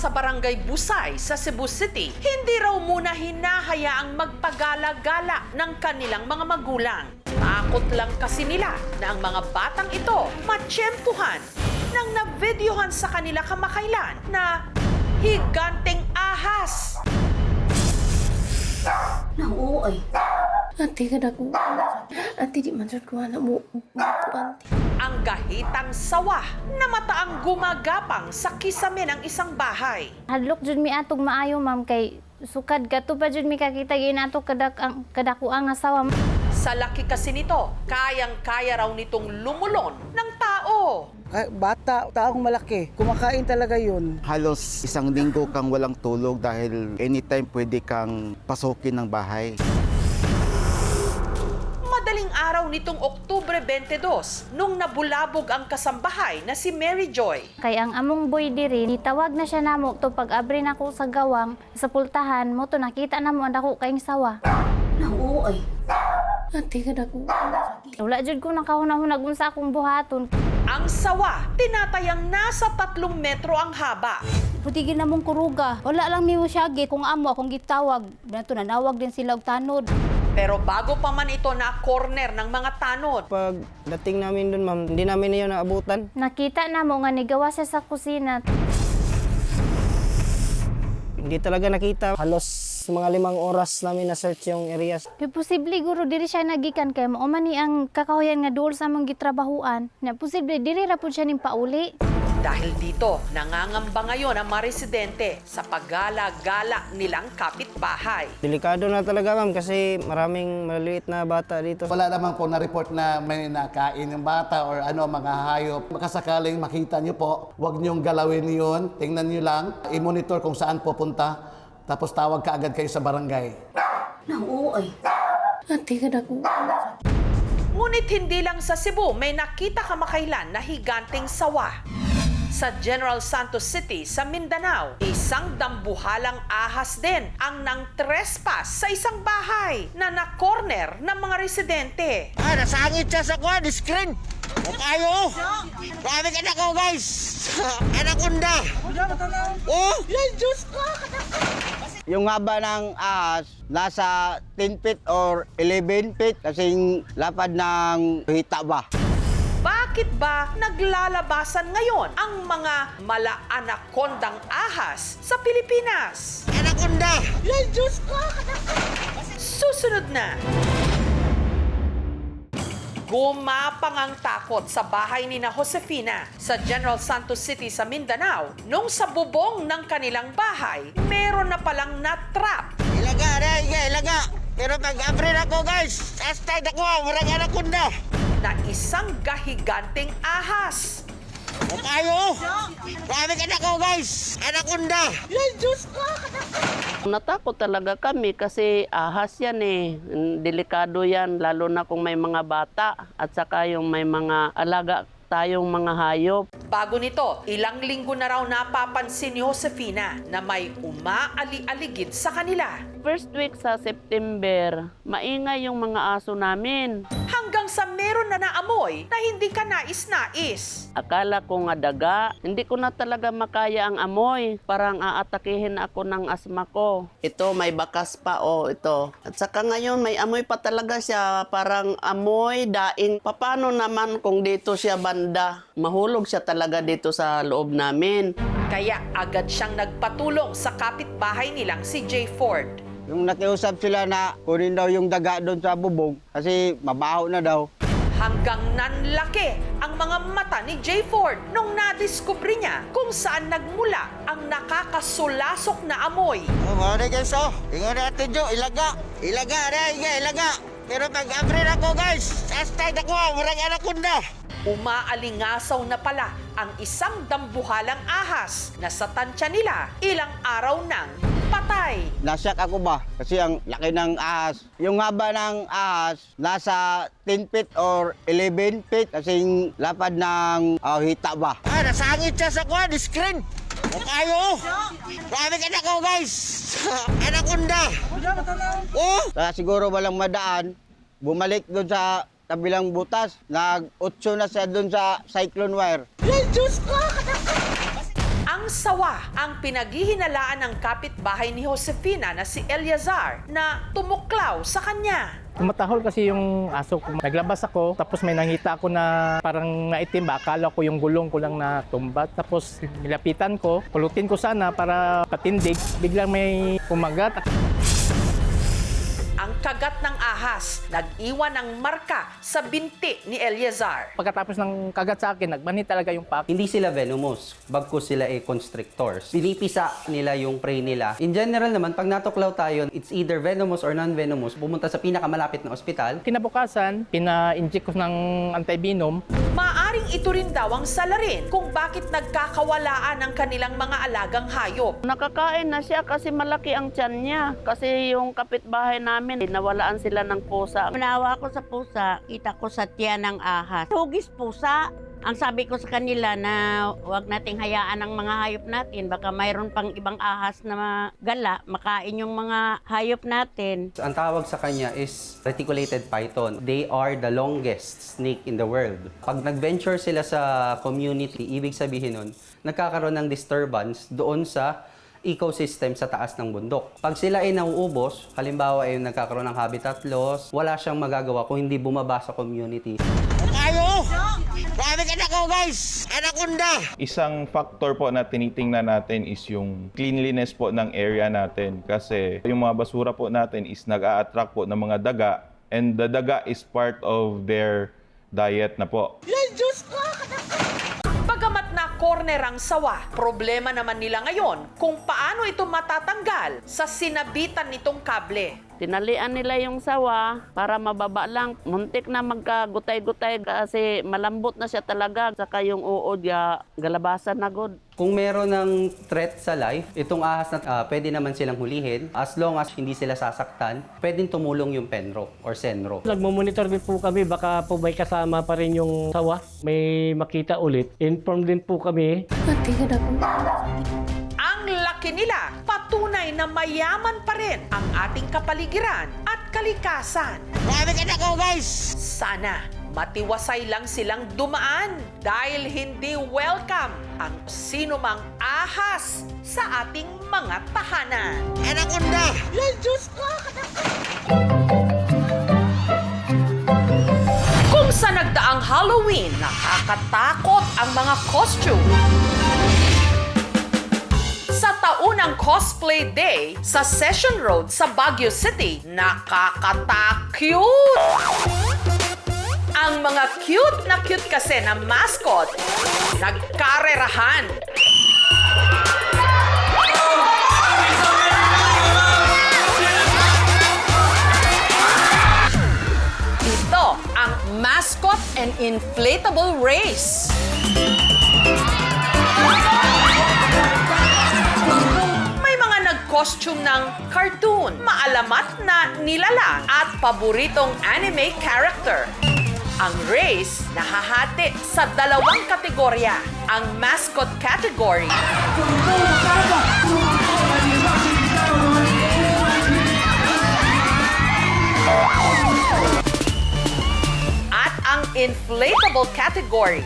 sa Barangay Busay sa Cebu City, hindi raw muna hinahayaang magpagala-gala ng kanilang mga magulang. Takot lang kasi nila na ang mga batang ito matsyempuhan nang navideohan sa kanila kamakailan na higanteng ahas. Oo ay. Ate ka na ko. Ate di man ko na mo. Ang gahitang sawa na mataang gumagapang sa kisame ng isang bahay. Hadlok jud mi atog maayo ma'am kay sukad kato pa jud mi kakita ginato kadakuang asawa. Sa laki kasi nito, kayang-kaya raw nitong lumulon ng tao. Bata, taong malaki. Kumakain talaga yun. Halos isang linggo kang walang tulog dahil anytime pwede kang pasukin ng bahay. Madaling araw nitong Oktubre 22, nung nabulabog ang kasambahay na si Mary Joy. Kay ang among boy diri nitawag na siya namo to pag abri nako sa gawang sa pultahan mo to nakita namo ang dako kaing sawa. Oo ay. Ate ka na ko. Wala jud ko nakahunahunag unsa akong buhaton. Ang sawa, tinatayang nasa 3 metro ang haba. Putigin na mong kuruga. Wala lang mi mo siyagi kung amo akong gitawag. Nato nanawag din sila og tanod. Pero bago pa man ito na corner ng mga tanod, Pag dating namin dun, ma'am, hindi namin yun naabutan. Nakita namo nga nigawa siya sa kusina. Hindi talaga nakita. Halos mga 5 oras namin na-search yung areas. Kay posible guro diri siya nagikan kay mao man ni ang kakahuyan nga duol sa among gitrabahuan. Na posible diri ra pud siya ning pauli. dahil dito, nangangamba ngayon ang mga residente sa paggala-gala nilang kapitbahay. Delikado na talaga, ma'am, kasi maraming maliliit na bata dito. Wala naman po na-report na may nakain yung bata or ano, mga hayop. Makasakaling makita nyo po, huwag nyong galawin yun. Tingnan nyo lang, i-monitor kung saan pupunta. Tapos tawag ka agad kayo sa barangay. Oo ay. Ate ka na ko. Ngunit hindi lang sa Cebu may nakita kamakailan na higanteng sawa. Sa General Santos City sa Mindanao, isang dambuhalang ahas din ang nang trespass sa isang bahay na na-corner ng mga residente. Nasangit siya sa kuha, di screen. O kayo, grabe ka na ko, guys. Anaconda. Oh, yan, Diyos ko. Yung haba ng ahas, nasa 10 feet or 11 feet kasing lapad ng hita ba. Bakit ba naglalabasan ngayon ang mga mala-anakondang ahas sa Pilipinas? Anaconda. Yan, Diyos ko. Susunod na. Gumapang ang takot sa bahay ni na Josefina sa General Santos City sa Mindanao nung sa bubong ng kanilang bahay, meron na palang na-trap. Ilaga, ilaga. Pero pag-abrin ako, guys. Hashtag ako, marang anaconda. Na isang gahiganteng ahas. O kayo, grabe ka na ko, guys. Anaconda. Yan, Diyos ko. Natakot talaga kami kasi ahas yan eh. Delikado yan, lalo na kung may mga bata at saka yung may mga alaga tayong mga hayop. Bago nito, ilang linggo na raw napapansin ni Josefina na may umaali-aligid sa kanila. First week sa September, maingay yung mga aso namin. Hanggang sa meron na naamoy na hindi ka nais-nais. Akala ko nga daga, hindi ko na talaga makaya ang amoy. Parang aatakihin ako ng asma ko. Ito, may bakas pa, ito. At saka ngayon, may amoy pa talaga siya. Parang amoy, daing. Paano naman kung dito siya banda? Mahulog siya talaga dito sa loob namin. Kaya agad siyang nagpatulong sa kapitbahay nilang si Jay Ford. Yung nakiusap sila na kunin daw yung daga doon sa bubong kasi mabaho na daw. Hanggang nanlaki ang mga mata ni Jay Ford nung nadiskubre niya kung saan nagmula ang nakakasulasok na amoy. Mga guys, tingnan natin, Jo. Ilaga. Ilaga, ilaga. Pero pag-abrin ako, guys. Hashtag ako, marang anaconda. Umaalingasaw na pala ang isang dambuhalang ahas na sa tansya nila ilang araw nang patay. Nasyak ako ba? Kasi ang laki ng ahas. Yung haba ng ahas, nasa 10 feet or 11 feet kasing lapad ng hita ba. Nasangit siya sa kuha, di screen. O kayo, grabe ka na ko, guys. Anaconda. Oh! Siguro walang madaan, bumalik doon sa kabilang butas. Nag-8 na siya doon sa cyclone wire. Yan, Diyos ko. Ang Ang sawa ang pinaghihinalaan ng kapitbahay ni Josefina na si Eliazar na tumuklaw sa kanya. Tumatahol kasi yung aso ko. Naglabas ako, tapos may nakita ako na parang naitim ba. Akala ko yung gulong ko lang na tumbat. Tapos nilapitan ko, pulutin ko sana para patindig. Biglang may kumagat. Ang kagat ng ahas, nag-iwan ng marka sa binti ni Eliazar. Pagkatapos ng kagat sa akin, nagmani talaga yung pak. Hindi sila venomous, bagkus sila constrictors. Pinipisa nila yung prey nila. In general naman, pag natuklaw tayo, it's either venomous or non-venomous, pumunta sa pinakamalapit na ospital. Kinabukasan, pina-inject ko ng antivenom. Maaring ito rin daw ang salarin kung bakit nagkakawalaan ang kanilang mga alagang hayop. Nakakain na siya kasi malaki ang tiyan niya. Kasi yung kapitbahay namin, nawalaan sila ng pusa. Manawa ko sa pusa, kita ko sa tiyan ng ahas. Hugis pusa. Ang sabi ko sa kanila na huwag nating hayaan ang mga hayop natin. Baka mayroon pang ibang ahas na gala, makain yung mga hayop natin. Ang tawag sa kanya is reticulated python. They are the longest snake in the world. Pag nag-venture sila sa community, ibig sabihin nun, nagkakaroon ng disturbance doon sa ecosystem sa taas ng bundok. Pag sila ay nauubos, halimbawa ay nagkakaroon ng habitat loss, wala siyang magagawa kung hindi bumaba sa community. Ayo! Grabe ka na ko, guys! Anaconda! Isang factor po na tinitingnan natin is yung cleanliness po ng area natin. Kasi yung mga basura po natin is nag-a-attract po ng mga daga. And the daga is part of their diet na po. Yes, Diyos ko! Bagamat na corner ang sawa, problema naman nila ngayon kung paano ito matatanggal sa sinabitan nitong kable. Tinalian nila yung sawa para mababa lang. Muntik na magkagutay-gutay kasi malambot na siya talaga. Saka yung uod, galabasan na good. Kung meron ng threat sa life, itong ahas na pwede naman silang hulihin. As long as hindi sila sasaktan, pwedeng tumulong yung penro or senro. Nagmamonitor din po kami, baka po may kasama pa rin yung sawa. May makita ulit. Inform din po kami. Ate ka na po. Ang laki nila, patunay na mayaman pa rin ang ating kapaligiran at kalikasan. Grabe ka na ko, guys! Sana matiwasay lang silang dumaan dahil hindi welcome ang sinumang ahas sa ating mga tahanan. Anaconda! Yes, Diyos ko! Kung sa nagdaang Halloween, nakakatakot ang mga costume. Sa taunang cosplay day sa Session Road sa Baguio City, nakakata-cute! Ang mga cute kasi na mascot, nagkarerahan. Ito ang mascot and inflatable race. Costume ng cartoon, maalamat na nilalang at paboritong anime character. Ang race nahahati sa dalawang kategorya. Ang mascot category at ang inflatable category.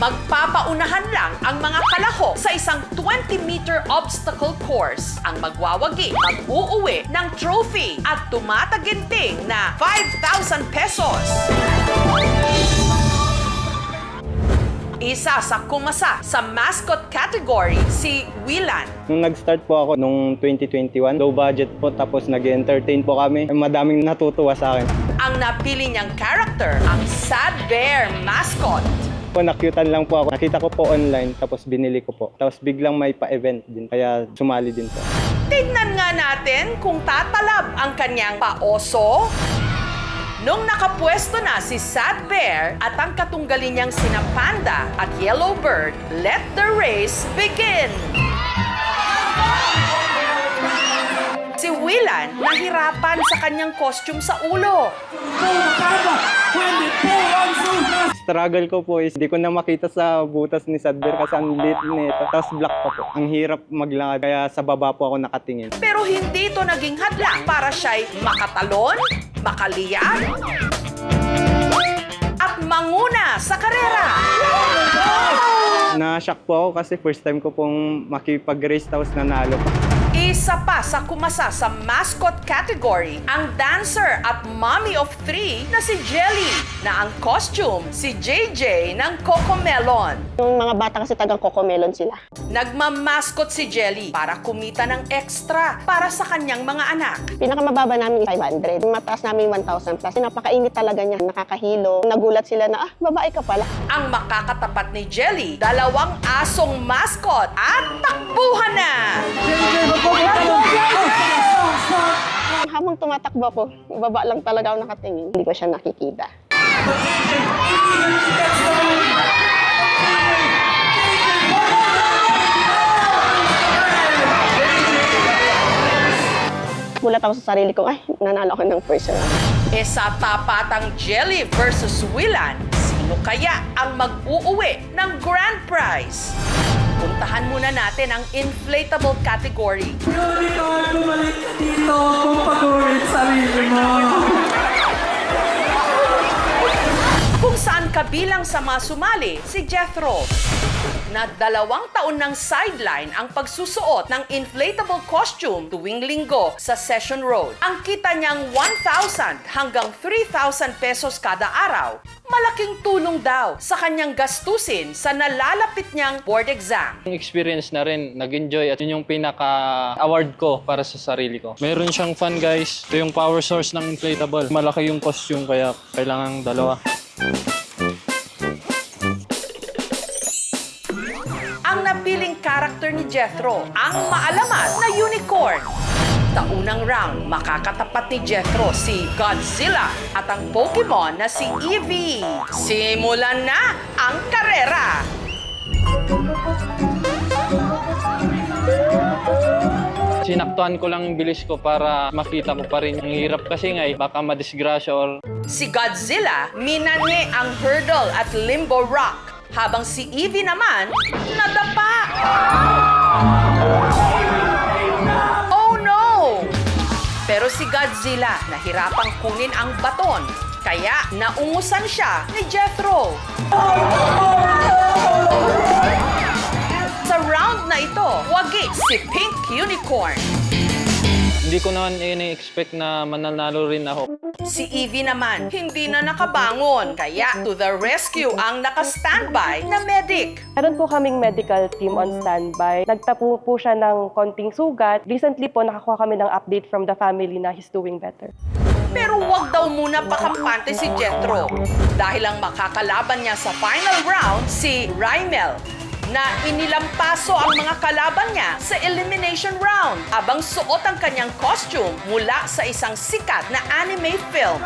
Magpapaunahan lang ang mga kalahok sa isang 20-meter obstacle course. Ang magwawagi, mag-uuwi ng trophy at tumataginting na 5,000 pesos. Isa sa kumasa sa mascot category, si Willan. Nung nag-start po ako nung 2021, low budget po tapos nag-entertain po kami. Madaming natutuwa sa akin. Ang napili niyang character, ang Sad Bear mascot. Nakyutan lang po ako. Nakita ko po online tapos binili ko po. Tapos biglang may pa-event din kaya sumali din po. Tignan nga natin kung tatalab ang kanyang paoso. Nung nakapwesto na si Sad Bear at ang katunggali niyang sina Panda at Yellow Bird, let the race begin! Si Willan nahirapan sa kanyang costume sa ulo. struggle ko po is di ko na makita sa butas ni Sadber kasi ang lit nito. Tapos black pa po. Ang hirap maglakad kaya sa baba po ako nakatingin. Pero hindi ito naging hadlang para siya'y makatalon, makaliyad, at manguna sa karera. Na-shock po ako kasi first time ko pong makipag-race tapos nanalo pa. Isa pa sa kumasa sa mascot category, ang dancer at mommy of 3 na si Jelly, na ang costume si JJ ng Cocomelon. Yung mga bata kasi tagang Cocomelon sila. Nagmamascot si Jelly para kumita ng extra para sa kanyang mga anak. Pinakamababa namin 500. Mataas namin 1,000 plus. Napakainit talaga niya. Nakakahilo. Nagulat sila na, babae ka pala. Ang makakatapat ni Jelly, 2 asong mascot at takbuhan na! Habang tumatakbo ako, baba lang talaga ako nakatingin. Hindi ko siya nakikita. Gulat ako sa sarili ko, ay, nanalo ako ng first round. Sa tapatang Jelly versus Willan, sino kaya ang mag-uuwi ng grand prize? Puntahan muna natin ang inflatable category. Bumalik ka dito kung pagurin sarili mo. Kung saan kabilang sa mga sumali si Jethro, na 2 taon ng sideline ang pagsusuot ng inflatable costume tuwing linggo sa Session Road. Ang kita niyang 1,000 hanggang 3,000 pesos kada araw, malaking tulong daw sa kanyang gastusin sa nalalapit niyang board exam. Yung experience na rin, nag-enjoy at yun yung pinaka-award ko para sa sarili ko. Meron siyang fun guys, ito yung power source ng inflatable. Malaki yung costume kaya kailangan 2. Ang napiling karakter ni Jethro, ang maalamat na unicorn. Taunang round, makakatapat ni Jethro si Godzilla at ang Pokemon na si Eevee. Simulan na ang karera! Sinaktuan ko lang yung bilis ko para makita ko pa rin. Ang hirap kasi nga baka madisgrasya or... Si Godzilla, minane ang hurdle at limbo rock. Habang si Eevee naman, nadapa! Oh no! Pero si Godzilla, nahirapang kunin ang baton. Kaya naungusan siya ni Jethro. Sa round na ito, wagi si Pink Unicorn. Hindi ko naman ini-expect na mananalo rin ako. Si Eevee naman, hindi na nakabangon. Kaya to the rescue ang naka-standby na medic. Meron po kaming medical team on standby. Nagtapo po siya ng konting sugat. Recently po, nakakuha kami ng update from the family na he's doing better. Pero wag daw muna pakampante si Jethro. Dahil ang makakalaban niya sa final round, si Rymel, na inilampaso ang mga kalaban niya sa elimination round habang suot ang kanyang costume mula sa isang sikat na anime film.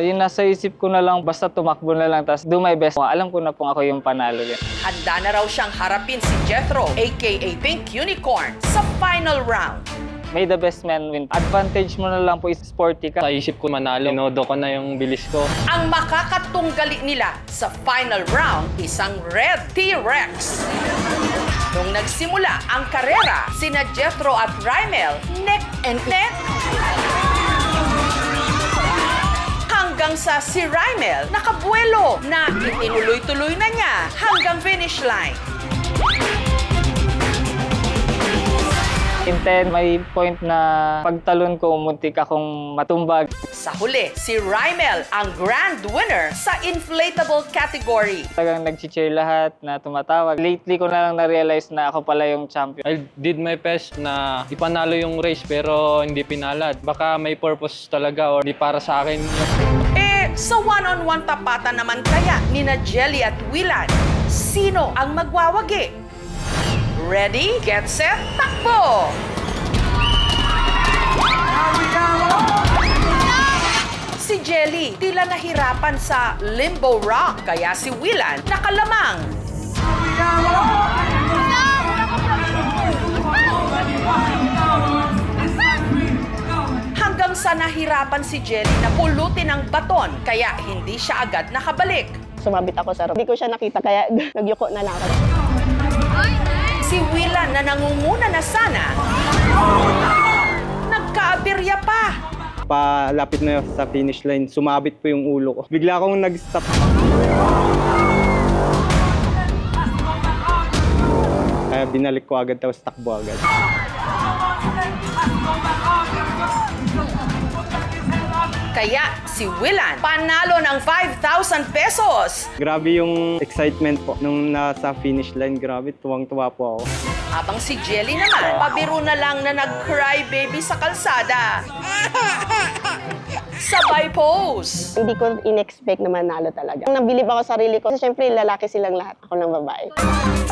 Yung nasa isip ko na lang, basta tumakbo na lang, tapos do my best. Alam ko na pong ako yung panalo yan. Handa na raw siyang harapin si Jethro, aka Pink Unicorn, sa final round. May the best man win. Advantage mo na lang po is sporty ka. Sa isip ko manalo, inodo ko na yung bilis ko. Ang makakatunggali nila sa final round, isang red T-Rex. Nung nagsimula ang karera, sina Jethro at Rymel neck and neck. Hanggang sa si Rymel nakabuelo na itinuloy-tuloy na niya hanggang finish line. In 10, may point na pagtalon ko, muntik akong matumbag. Sa huli, si Rymel ang grand winner sa inflatable category. Talagang nag-cheer lahat na tumatawag. Lately ko na lang na-realize na ako pala yung champion. I did my best na ipanalo yung race pero hindi pinalad. Baka may purpose talaga or hindi para sa akin. Sa one-on-one tapatan naman kaya ni na Jelly at Willan, sino ang magwawagi? Ready, get set, takbo! Si Jelly, tila nahirapan sa limbo rock, kaya si Willan nakalamang. Hanggang sa nahirapan nahirapan si Jelly na pulutin ang baton kaya hindi siya agad nakabalik. Sumabit ako sa rope. Hindi ko siya nakita kaya nagyuko na lang ako. Si Willan na nangunguna na sana, nagkaabirya pa. Palapit na sa finish line, sumabit po yung ulo ko. Bigla akong nag-stop. Kaya binalik ko agad tapos takbo agad. Kaya si Willan panalo ng 5,000 pesos. Grabe yung excitement po nung nasa finish line. Grabe, tuwang-tuwa po ako. Habang si Jelly naman, pabiro na lang na nag-cry baby sa kalsada. Sabay pose. Hindi ko in-expect na manalo talaga. Nabilib ako sa sarili ko. Kasi syempre, lalaki silang lahat. Ako ng babae.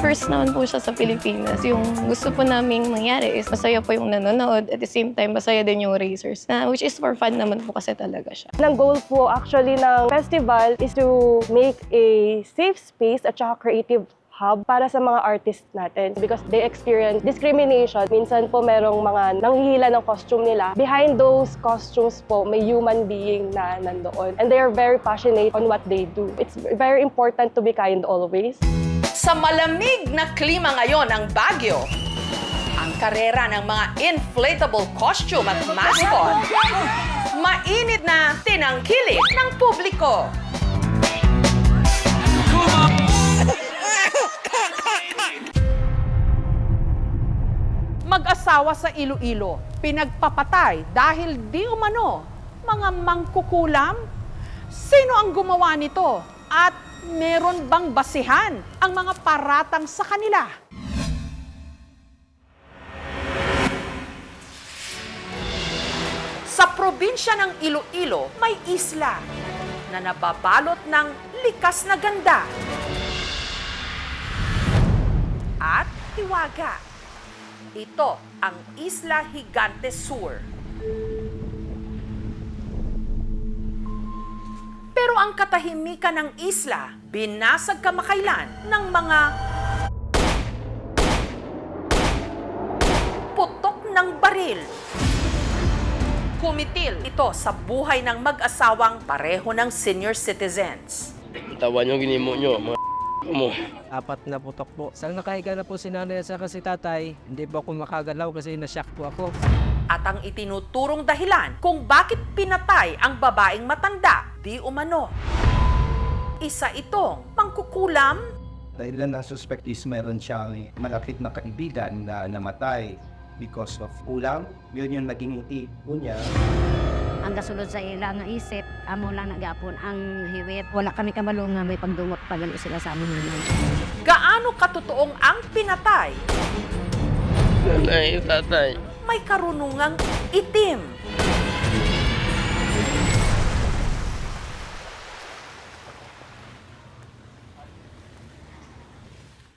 First naman po siya sa Pilipinas. Yung gusto po naming mangyari is masaya po yung nanonood. At the same time, masaya din yung racers. Which is for fun naman po kasi talaga siya. Ang goal po actually ng festival is to make a safe space at saka creative hub para sa mga artists natin because they experience discrimination. Minsan po merong mga nanghihila ng costume nila. Behind those costumes po, may human being na nandoon. And they are very passionate on what they do. It's very important to be kind always. Sa malamig na klima ngayon ng Baguio, ang karera ng mga inflatable costume at mascot, mainit na tinangkilik ng publiko. Mag-asawa sa Iloilo, pinagpapatay dahil di umano mga mangkukulam? Sino ang gumawa nito? At meron bang basihan ang mga paratang sa kanila? Sa probinsya ng Iloilo, may isla na nababalot ng likas na ganda at hiwaga. Ito ang Isla Gigantes Sur. Pero ang katahimikan ng isla, binasag kamakailan ng mga putok ng baril. Kumitil ito sa buhay ng mag-asawang pareho ng senior citizens. Tawan yung ginimo nyo, mga mo. 4 na putok po. Sang nakahiga na po si nanay at saka si tatay, hindi po ako makagalaw kasi na-shock po ako. At ang itinuturong dahilan kung bakit pinatay ang babaeng matanda, di umano. Isa itong mangkukulam. Dahilan ng suspect is meron siyang malapit na kaibigan na namatay because of ulam. Yun yung naging itipo niya. Ang kasulod sa ilang isip, amo lang nagapon ang hiwit. Wala kami kabalo nga may pagdumot pa gali sila sa amon. Gaano katotoong ang pinatay? Nanay, tatay. May karunungang itim.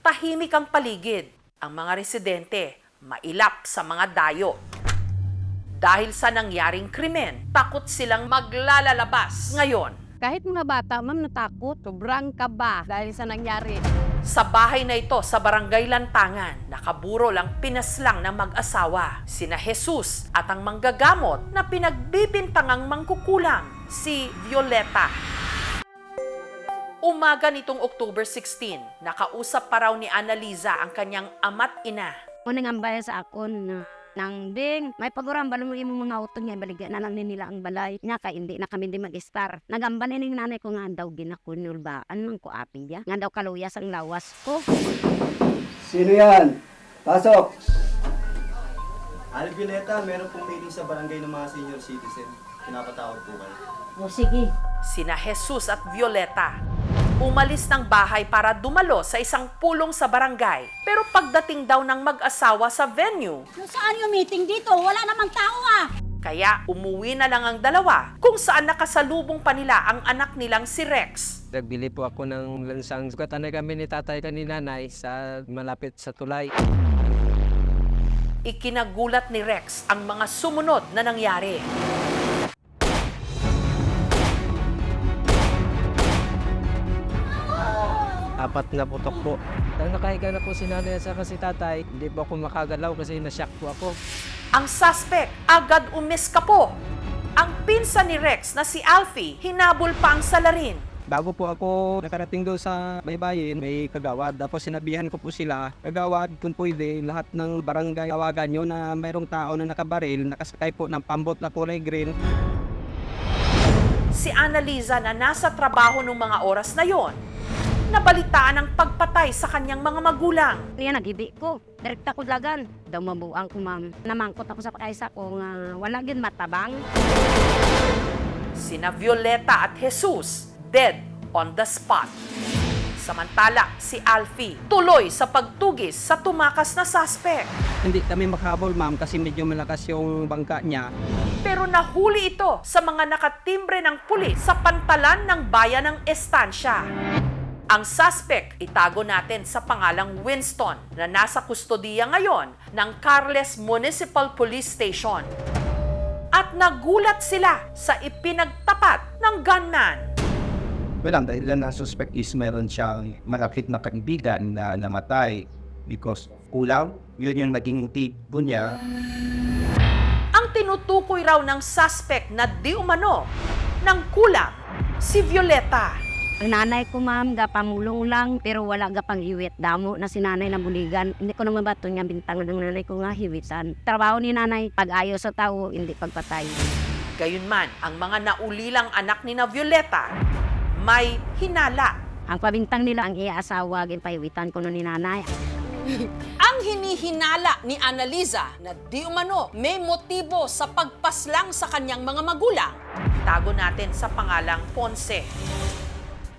Tahimik ang paligid. Ang mga residente, mailap sa mga dayo. Dahil sa nangyaring krimen, takot silang maglalalabas ngayon. Kahit mga bata, ma'am, natakot. Sobrang kaba dahil sa nangyari. Sa bahay na ito sa Barangay Lantangan, nakaburo lang pinaslang ng mag-asawa, sina Jesus at ang manggagamot na pinagbibintangang mangkukulam, si Violeta. Umaga nitong October 16, nakausap pa raw ni Annaliza ang kanyang ama't ina. Unang ambay sa akon na nang ding, may paguram balong mo imong mga utong nga baligya na lang nila ang balay. Nya ka hindi na kami di mag-star. Nagamba ni nanay ko nga daw ginakunul ba? Anong ko aping ya? Nga daw kaluyas ang lawas ko. Sino yan? Pasok! Alvineta, meron pong meeting sa barangay ng mga senior citizen. Pinapatawag po kayo. O sige. Sina Jesus at Violeta. Umalis ng bahay para dumalo sa isang pulong sa barangay. Pero pagdating daw ng mag-asawa sa venue, Saan yung meeting dito? Wala namang tao ah! kaya umuwi na lang ang dalawa kung saan nakasalubong pa nila ang anak nilang si Rex. Nagbili po ako ng lansang sukatan na kami ni tatay ka ni nanay sa malapit sa tulay. Ikinagulat ni Rex ang mga sumunod na nangyari. 4 na putok po. Nang nakahiga na po si nanay at saka si tatay, hindi po ako makagalaw kasi na-shock po ako. Ang suspect agad umiskapo. Ang pinsan ni Rex na si Alfie, hinabol pa ang salarin. Bago po ako nakarating doon sa baybayin, may kagawad. Tapos sinabihan ko po sila, kagawad, kung pwede, lahat ng barangay tawagan nyo na mayroong tao na nakabaril, nakasakay po ng pambot na kulay green. Si Annaliza na nasa trabaho nung mga oras na yon, nabalitaan ang pagpatay sa kanyang mga magulang. Niya nagibi ko. Direkta ko lagan. Daw mabuang ko, ma'am. Namangkot ako sa pakaisa ko nga wala gyud matabang. Sina Violeta at Jesus, dead on the spot. Samantala, si Alfie, tuloy sa pagtugis sa tumakas na suspect. Hindi kami makahabol, ma'am, kasi medyo malakas yung bangka niya. Pero nahuli ito sa mga nakatimbre ng pulis sa pantalan ng bayan ng Estancia. Ang suspect itago natin sa pangalang Winston na nasa kustodiya ngayon ng Carles Municipal Police Station. At nagulat sila sa ipinagtapat ng gunman. Well, ang dahilan na suspect is meron siyang malapit na kaibigan na namatay because of kulang. Yun yung naging tipo niya. Ang tinutukoy raw ng suspect na di umano ng kulang, si Violeta. Ang nanay ko, ma'am, gapamulong lang, pero wala gapang hiwit. Damo na si nanay na buligan. Hindi ko naman bato niya bintangan ng nanay ko nga hiwitan. Trabaho ni nanay, pag-ayos sa tao, hindi pagpatay. Gayunman, ang mga naulilang anak ni na Violeta, may hinala. Ang pabintang nila, ang iya-asawa, ginpahiwitan ko nun ni nanay. Ang hinihinala ni Annaliza na di umano may motibo sa pagpaslang sa kanyang mga magulang, tago natin sa pangalang Ponce.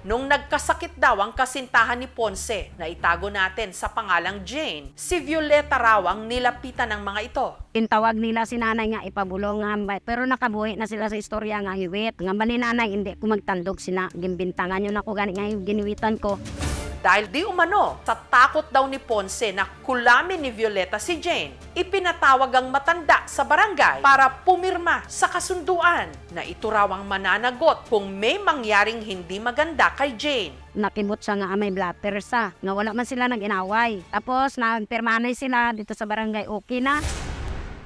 Nung nagkasakit daw ang kasintahan ni Ponce na itago natin sa pangalang Jane, si Violeta raw ang nilapitan ng mga ito. Tintawag nila si nanay nga ipabulong nga, pero nakabuhi na sila sa istorya nga hiwit. Nga ba ni nanay, hindi ko magtandog sina, gimbintangan yun ako gani nga giniwitan ko. Dahil di umano, sa takot daw ni Ponce na kulamin ni Violeta si Jane, ipinatawag ang matanda sa barangay para pumirma sa kasunduan na ito raw ang mananagot kung may mangyaring hindi maganda kay Jane. Nakimot siya nga may blatter sa, nga wala man sila nag-inaway. Tapos nagpermanay sila dito sa barangay, okay na.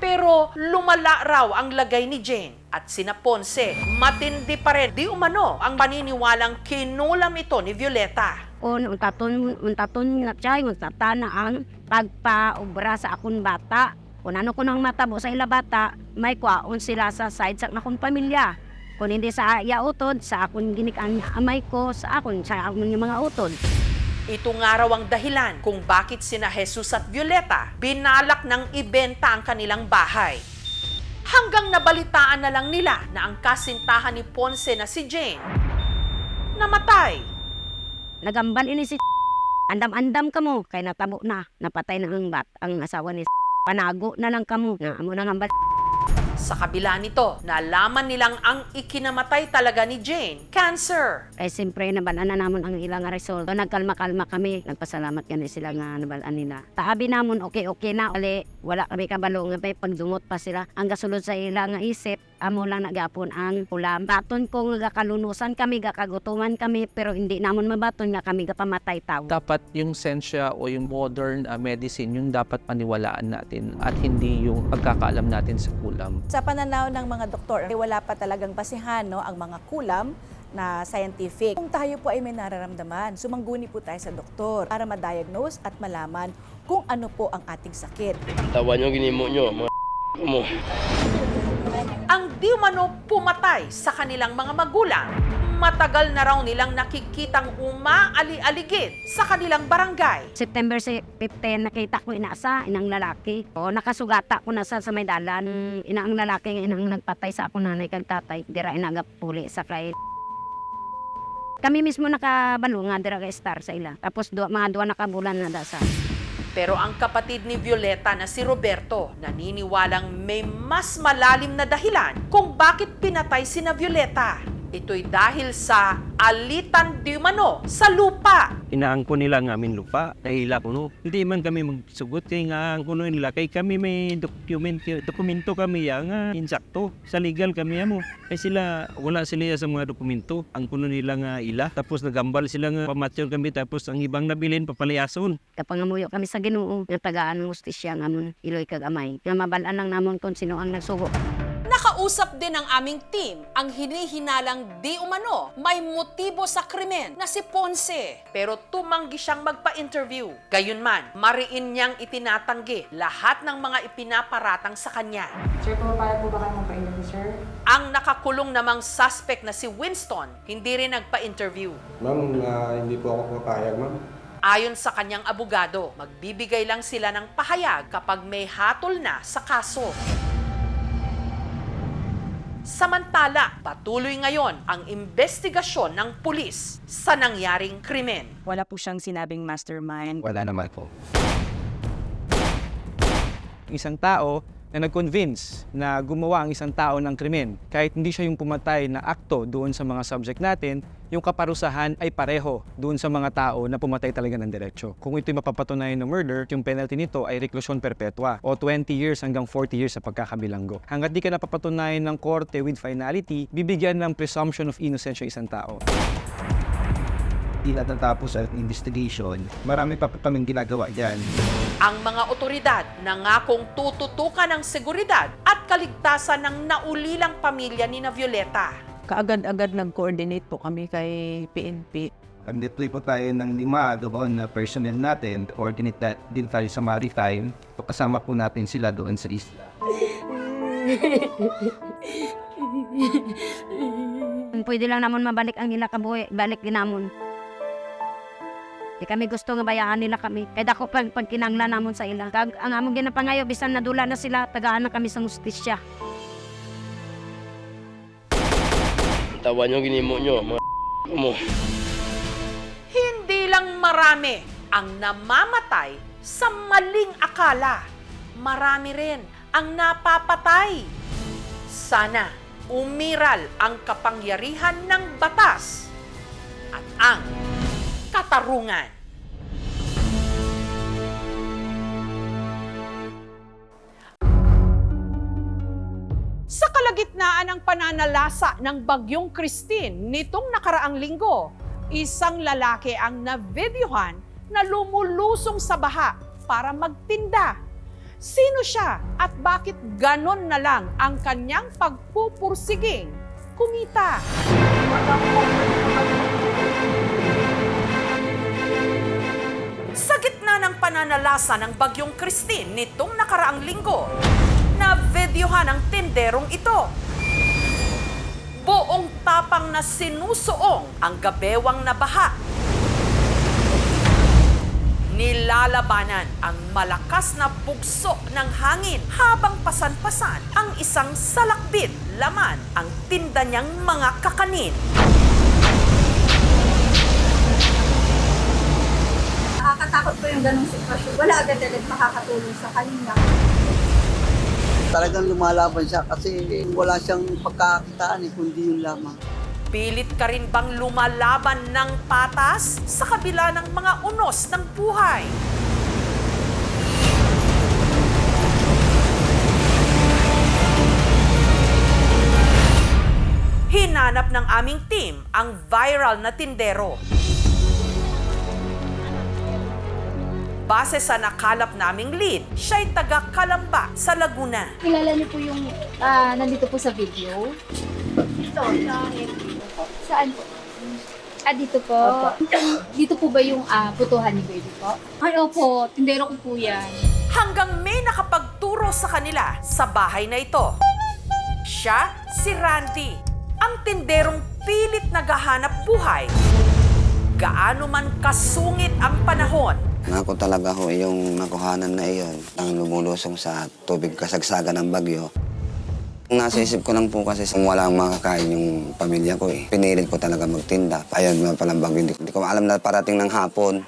Pero lumala raw ang lagay ni Jane at sina Ponce, matindi pa rin di umano ang paniniwalang kinulam ito ni Violeta. Untaton na siya, untatan na ang pagpaubra sa akong bata. Kung ano ko nang matabo sa ila bata, may kwaon sila sa side sa akong pamilya. Kung hindi sa iya utod, sa akong ginikaan amay ko, sa akong mga utod. Ito nga raw ang dahilan kung bakit sina Jesus at Violeta binalak ng ibenta ang kanilang bahay. Hanggang nabalitaan na lang nila na ang kasintahan ni Ponce na si Jane namatay. Nagambal ini si andam-andam kamo, kay natabo na, napatay na ang asawa ni panago na lang kamo, nga amo na ngambal. Sa kabila nito, nalaman nilang ang ikinamatay talaga ni Jane, cancer. Ay siyempre nabalaan na namon ang ilang result. So, nagkalma-kalma kami, nagpasalamat kami sila nga nabalaan nila. Taabi namon okay na, wala kami kabalo nga pagdungot pa sila. Ang gasulod sa ilang nga isip, amo lang nagapon ang ulam. Baton ko nga kalunusan kami, gakagutuman kami, pero hindi namon mabaton nga kami gapamatay tao. Dapat yung sensya o yung modern medicine yung dapat paniwalaan natin at hindi yung pagkakaalam natin sa kulam. Sa pananaw ng mga doktor, wala pa talagang basihan ang mga kulam na scientific. Kung tayo po ay may nararamdaman, sumangguni po tayo sa doktor para ma-diagnose at malaman kung ano po ang ating sakit. Tawan yung ginimo nyo, mga mo. Ang di umano pumatay sa kanilang mga magulang, matagal na raw nilang nakikitang umaali-aligid sa kanilang barangay. September 15, nakita ko inang lalaki. O, nakasugata ko na sa may dalan. Inaang lalaki, inang nagpatay sa ako nanay kag tatay. Dira inagapuli sa kay. Kami mismo nakabalo nga dira kay Star sa ila. Tapos mga 2 na kabulan na dasa. Pero ang kapatid ni Violeta na si Roberto, naniniwalang may mas malalim na dahilan kung bakit pinatay sina Violeta. Ito'y dahil sa alitan di umano sa lupa. Inaangko nila ng aming lupa, dahil kuno. Hindi man kami magsugot kay nga ang kuno nila. Kay kami may dokumento kami nga insakto. Sa legal kami mo. Kay sila, wala sila sa mga dokumento. Ang kuno nila nga ila. Tapos nagambal sila nga pamatyon kami. Tapos ang ibang nabilin papalayason. Kapangamuyo kami sa Ginoo, nga tagaan ng ustisya nga mon iloy kag amay. Nga mabalaan lang namon kung sino ang nagsugo. Nakausap din ng aming team ang hinihinalang di umano may motibo sa krimen na si Ponce. Pero tumanggi siyang magpa-interview. Gayunman, mariin niyang itinatanggi lahat ng mga ipinaparatang sa kanya. Sir, pumapayag po ba kayo magpa-interview, sir? Ang nakakulong namang suspect na si Winston, hindi rin nagpa-interview. Ma'am, hindi po ako papayag, ma'am. Ayon sa kanyang abogado, magbibigay lang sila ng pahayag kapag may hatol na sa kaso. Samantala, patuloy ngayon ang investigasyon ng pulis sa nangyaring krimen. Wala po siyang sinabing mastermind. Wala naman po. Isang tao na nag-convince na gumawa ang isang tao ng krimen. Kahit hindi siya yung pumatay na akto doon sa mga subject natin, yung kaparusahan ay pareho doon sa mga tao na pumatay talaga ng diretso. Kung ito'y mapapatunayan ng murder, yung penalty nito ay reclusion perpetua o 20 years hanggang 40 years sa pagkakabilanggo. Hanggat di ka napapatunayan ng korte with finality, bibigyan ng presumption of innocence yung isang tao. Hindi natatapos ang investigation. Marami pa kaming ginagawa dyan. Ang mga otoridad nangakong tututukan ng seguridad at kaligtasan ng naulilang pamilya ni na Violeta. Kaagad-agad nag-coordinate po kami kay PNP. Nag-deploy po tayo ng 5 doon na personnel natin. Coordinate din tayo sa maritime. So, kasama po natin sila doon sa isla. Pwede lang namon mabalik ang nila kabuhi, balik din namon. Di kami gusto nga bayaan nila kami. Kaya ako pag kinangla namon sa ila. Ang among ginapangayo, bisan nadula na sila, tagaan na kami sa justisya. Tawan nyo, ginimo nyo, mga mo. Hindi lang marami ang namamatay sa maling akala. Marami rin ang napapatay. Sana umiral ang kapangyarihan ng batas at ang katarungan. Sa kalagitnaan ng pananalasa ng Bagyong Christine nitong nakaraang linggo, isang lalaki ang navideohan na lumulusong sa baha para magtinda. Sino siya at bakit ganon na lang ang kanyang pagpupursiging kumita? Sa gitna ng pananalasa ng Bagyong Christine nitong nakaraang linggo, na-videohan ang tinderong ito. Buong tapang na sinusuong ang gabewang na baha. Nilalabanan ang malakas na bugso ng hangin habang pasan-pasan ang isang salakbit laman ang tinda niyang mga kakanin. Nakakatakot po yung ganong sitwasyon. Wala agad-agad makakatulong sa kanila. Talagang lumalaban siya kasi wala siyang pagkakakitaan kundi yun lamang. Pilit ka rin bang lumalaban ng patas sa kabila ng mga unos ng buhay? Hinanap ng aming team ang viral na tindero. Base sa nakalap naming lead, siya'y taga Calamba sa Laguna. Kilala niyo po yung nandito po sa video? Ito, saan po? Dito po. Dito po ba yung putuhan ni Baby po? Ay, opo. Tindero ko po yan. Hanggang may nakapagturo sa kanila sa bahay na ito. Siya si Randy, ang tinderong pilit naghahanap buhay. Gaano man kasungit ang panahon, Ako talaga ho yung nakuhanan na iyon, ang lumulusong sa tubig kasagsagan ng bagyo. Nasa isip ko lang po kasi kung walang makakain yung pamilya ko eh. Pinilit ko talaga magtinda. Ayun, mga palang bagyo, hindi ko alam na parating ng hapon.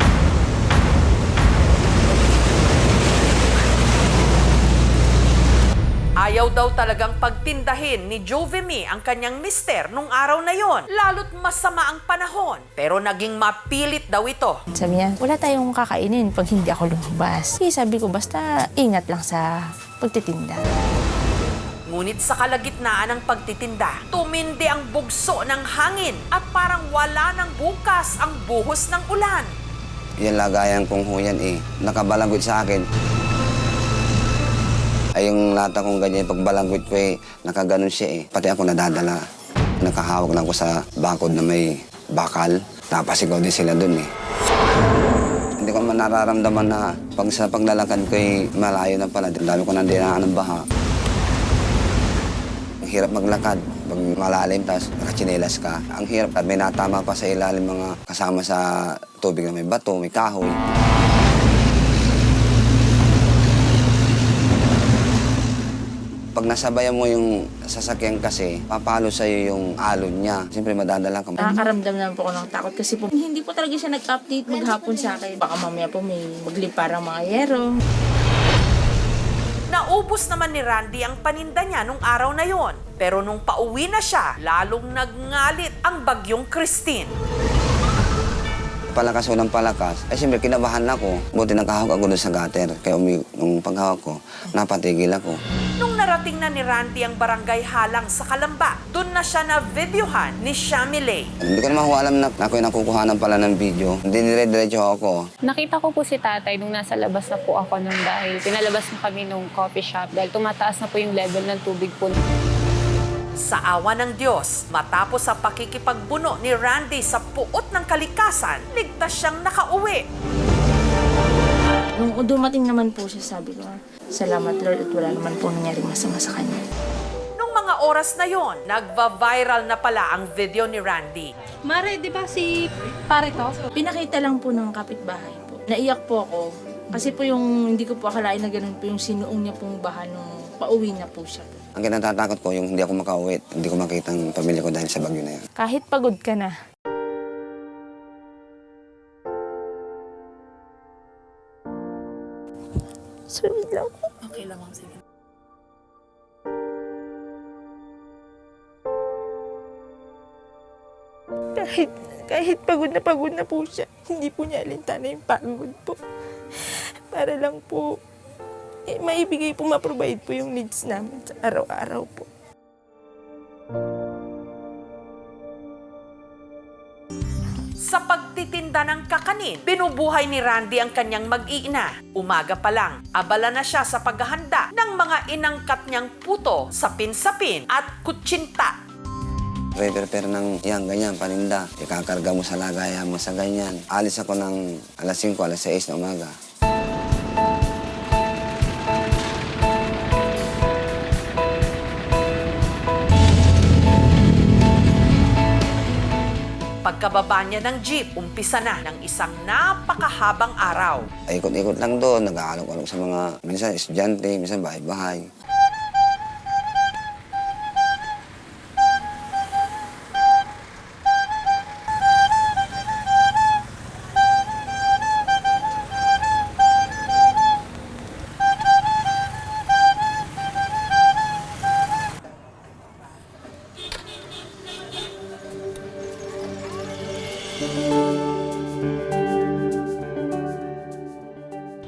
ayaw daw talagang pagtindahin ni Jovemy ang kanyang mister nung araw na yon, lalo't masama ang panahon. Pero naging mapilit daw ito. Sabi niya, wala tayong kakainin pag hindi ako lumabas. Sabi ko, basta ingat lang sa pagtitinda. Ngunit sa kalagitnaan ng pagtitinda, tumindi ang bugso ng hangin at parang wala nang bukas ang buhos ng ulan. Yan lagayan kong huyan eh. Nakabalanggot sa akin. Ay yung lata kong ganyan, pag balangwit ko nakaganon siya Pati ako nadadala. Nakahawak lang ko sa bakod na may bakal. Napasigaw din sila dun Hindi ko man nararamdaman na sa paglalakad ko malayo na pala. Dami ko nang dinaan ng baha. Ang hirap maglakad. Pag malalim, tapos nakachinelas ka. Ang hirap at may natama pa sa ilalim mga kasama sa tubig na may bato, may kahoy. Pag nasabayan mo yung sasakyan kasi, papalo sa'yo yung alon niya. Siyempre madadala ka. Nakakaramdam naman po ako ng takot kasi po hindi po talaga siya nag-update maghapon sa akin. Baka mamaya po may magliparang mga yero. Naubos naman ni Randy ang paninda niya nung araw na yon. Pero nung pauwi na siya, lalong nagngalit ang bagyong Christine. Palakas o ng palakas. Siyempre, kinabahan ako. Buti nakahawak ako doon sa gutter. Kaya nung paghawak ko, napatigil ako. Nung narating na ni Randy ang barangay Halang sa Calamba, doon na siya na-videohan ni Shamilay. Hindi ko naman alam na ako yung nakukuhanan pala ng video. Hindi nire-diretso ako. Nakita ko po si tatay nung nasa labas na po ako nung dahil pinalabas na kami nung coffee shop dahil tumataas na po yung level ng tubig po. Sa awa ng Diyos, matapos sa pakikipagbuno ni Randy sa puot ng kalikasan, ligtas siyang nakauwi. Nung dumating naman po siya, sabi ko, salamat Lord at wala naman po nangyaring masama sa kanya. Nung mga oras na yon, nagva-viral na pala ang video ni Randy. Mare, di ba si pare to? Pinakita lang po ng kapitbahay po. Naiyak po ako kasi po yung hindi ko po akalain na ganun po yung sinuong niya pong baha nung pauwi na po siya. Ang kinatatakot ko yung hindi ako makauwi, hindi ko makita ang pamilya ko dahil sa bagyo na yun. Kahit pagod ka na. Sorry lang po. Okay lang, sige. Kahit pagod na po siya, hindi po niya alintana yung pagod po. Para lang po, maibigay po, ma-provide po yung needs namin sa araw-araw po. Sa pagtitinda ng kakanin, binubuhay ni Randy ang kanyang mag-iina. Umaga pa lang, abala na siya sa paghahanda ng mga inangkat niyang puto, sapin-sapin at kutsinta. Prepare ng yan, ganyan, paninda. Ikakarga mo sa lagayan mo sa ganyan. Alis ako ng alas 5, alas 6 na umaga. Pagkababa niya ng jeep, umpisa na ng isang napakahabang araw. Ikot-ikot lang doon, nag-aalok-alok sa mga, minsan estudyante, minsan bahay-bahay.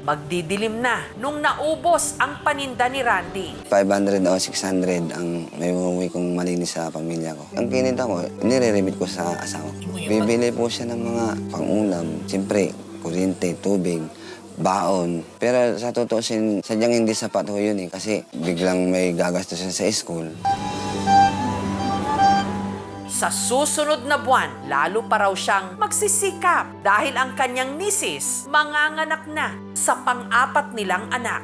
Magdidilim na nung naubos ang paninda ni Randy. 500 o 600 ang may umuwi kong malinis sa pamilya ko. Ang kinita ko, nire-remit ko sa asawa. Bibili po siya ng mga pang-ulam. Siyempre, kuryente, tubig, baon. Pero sa totoo, sadyang hindi sapat ho yun kasi biglang may gagastos siya sa school. Sa susunod na buwan, lalo pa raw siyang magsisikap dahil ang kanyang misis manganganak na sa pang-apat nilang anak.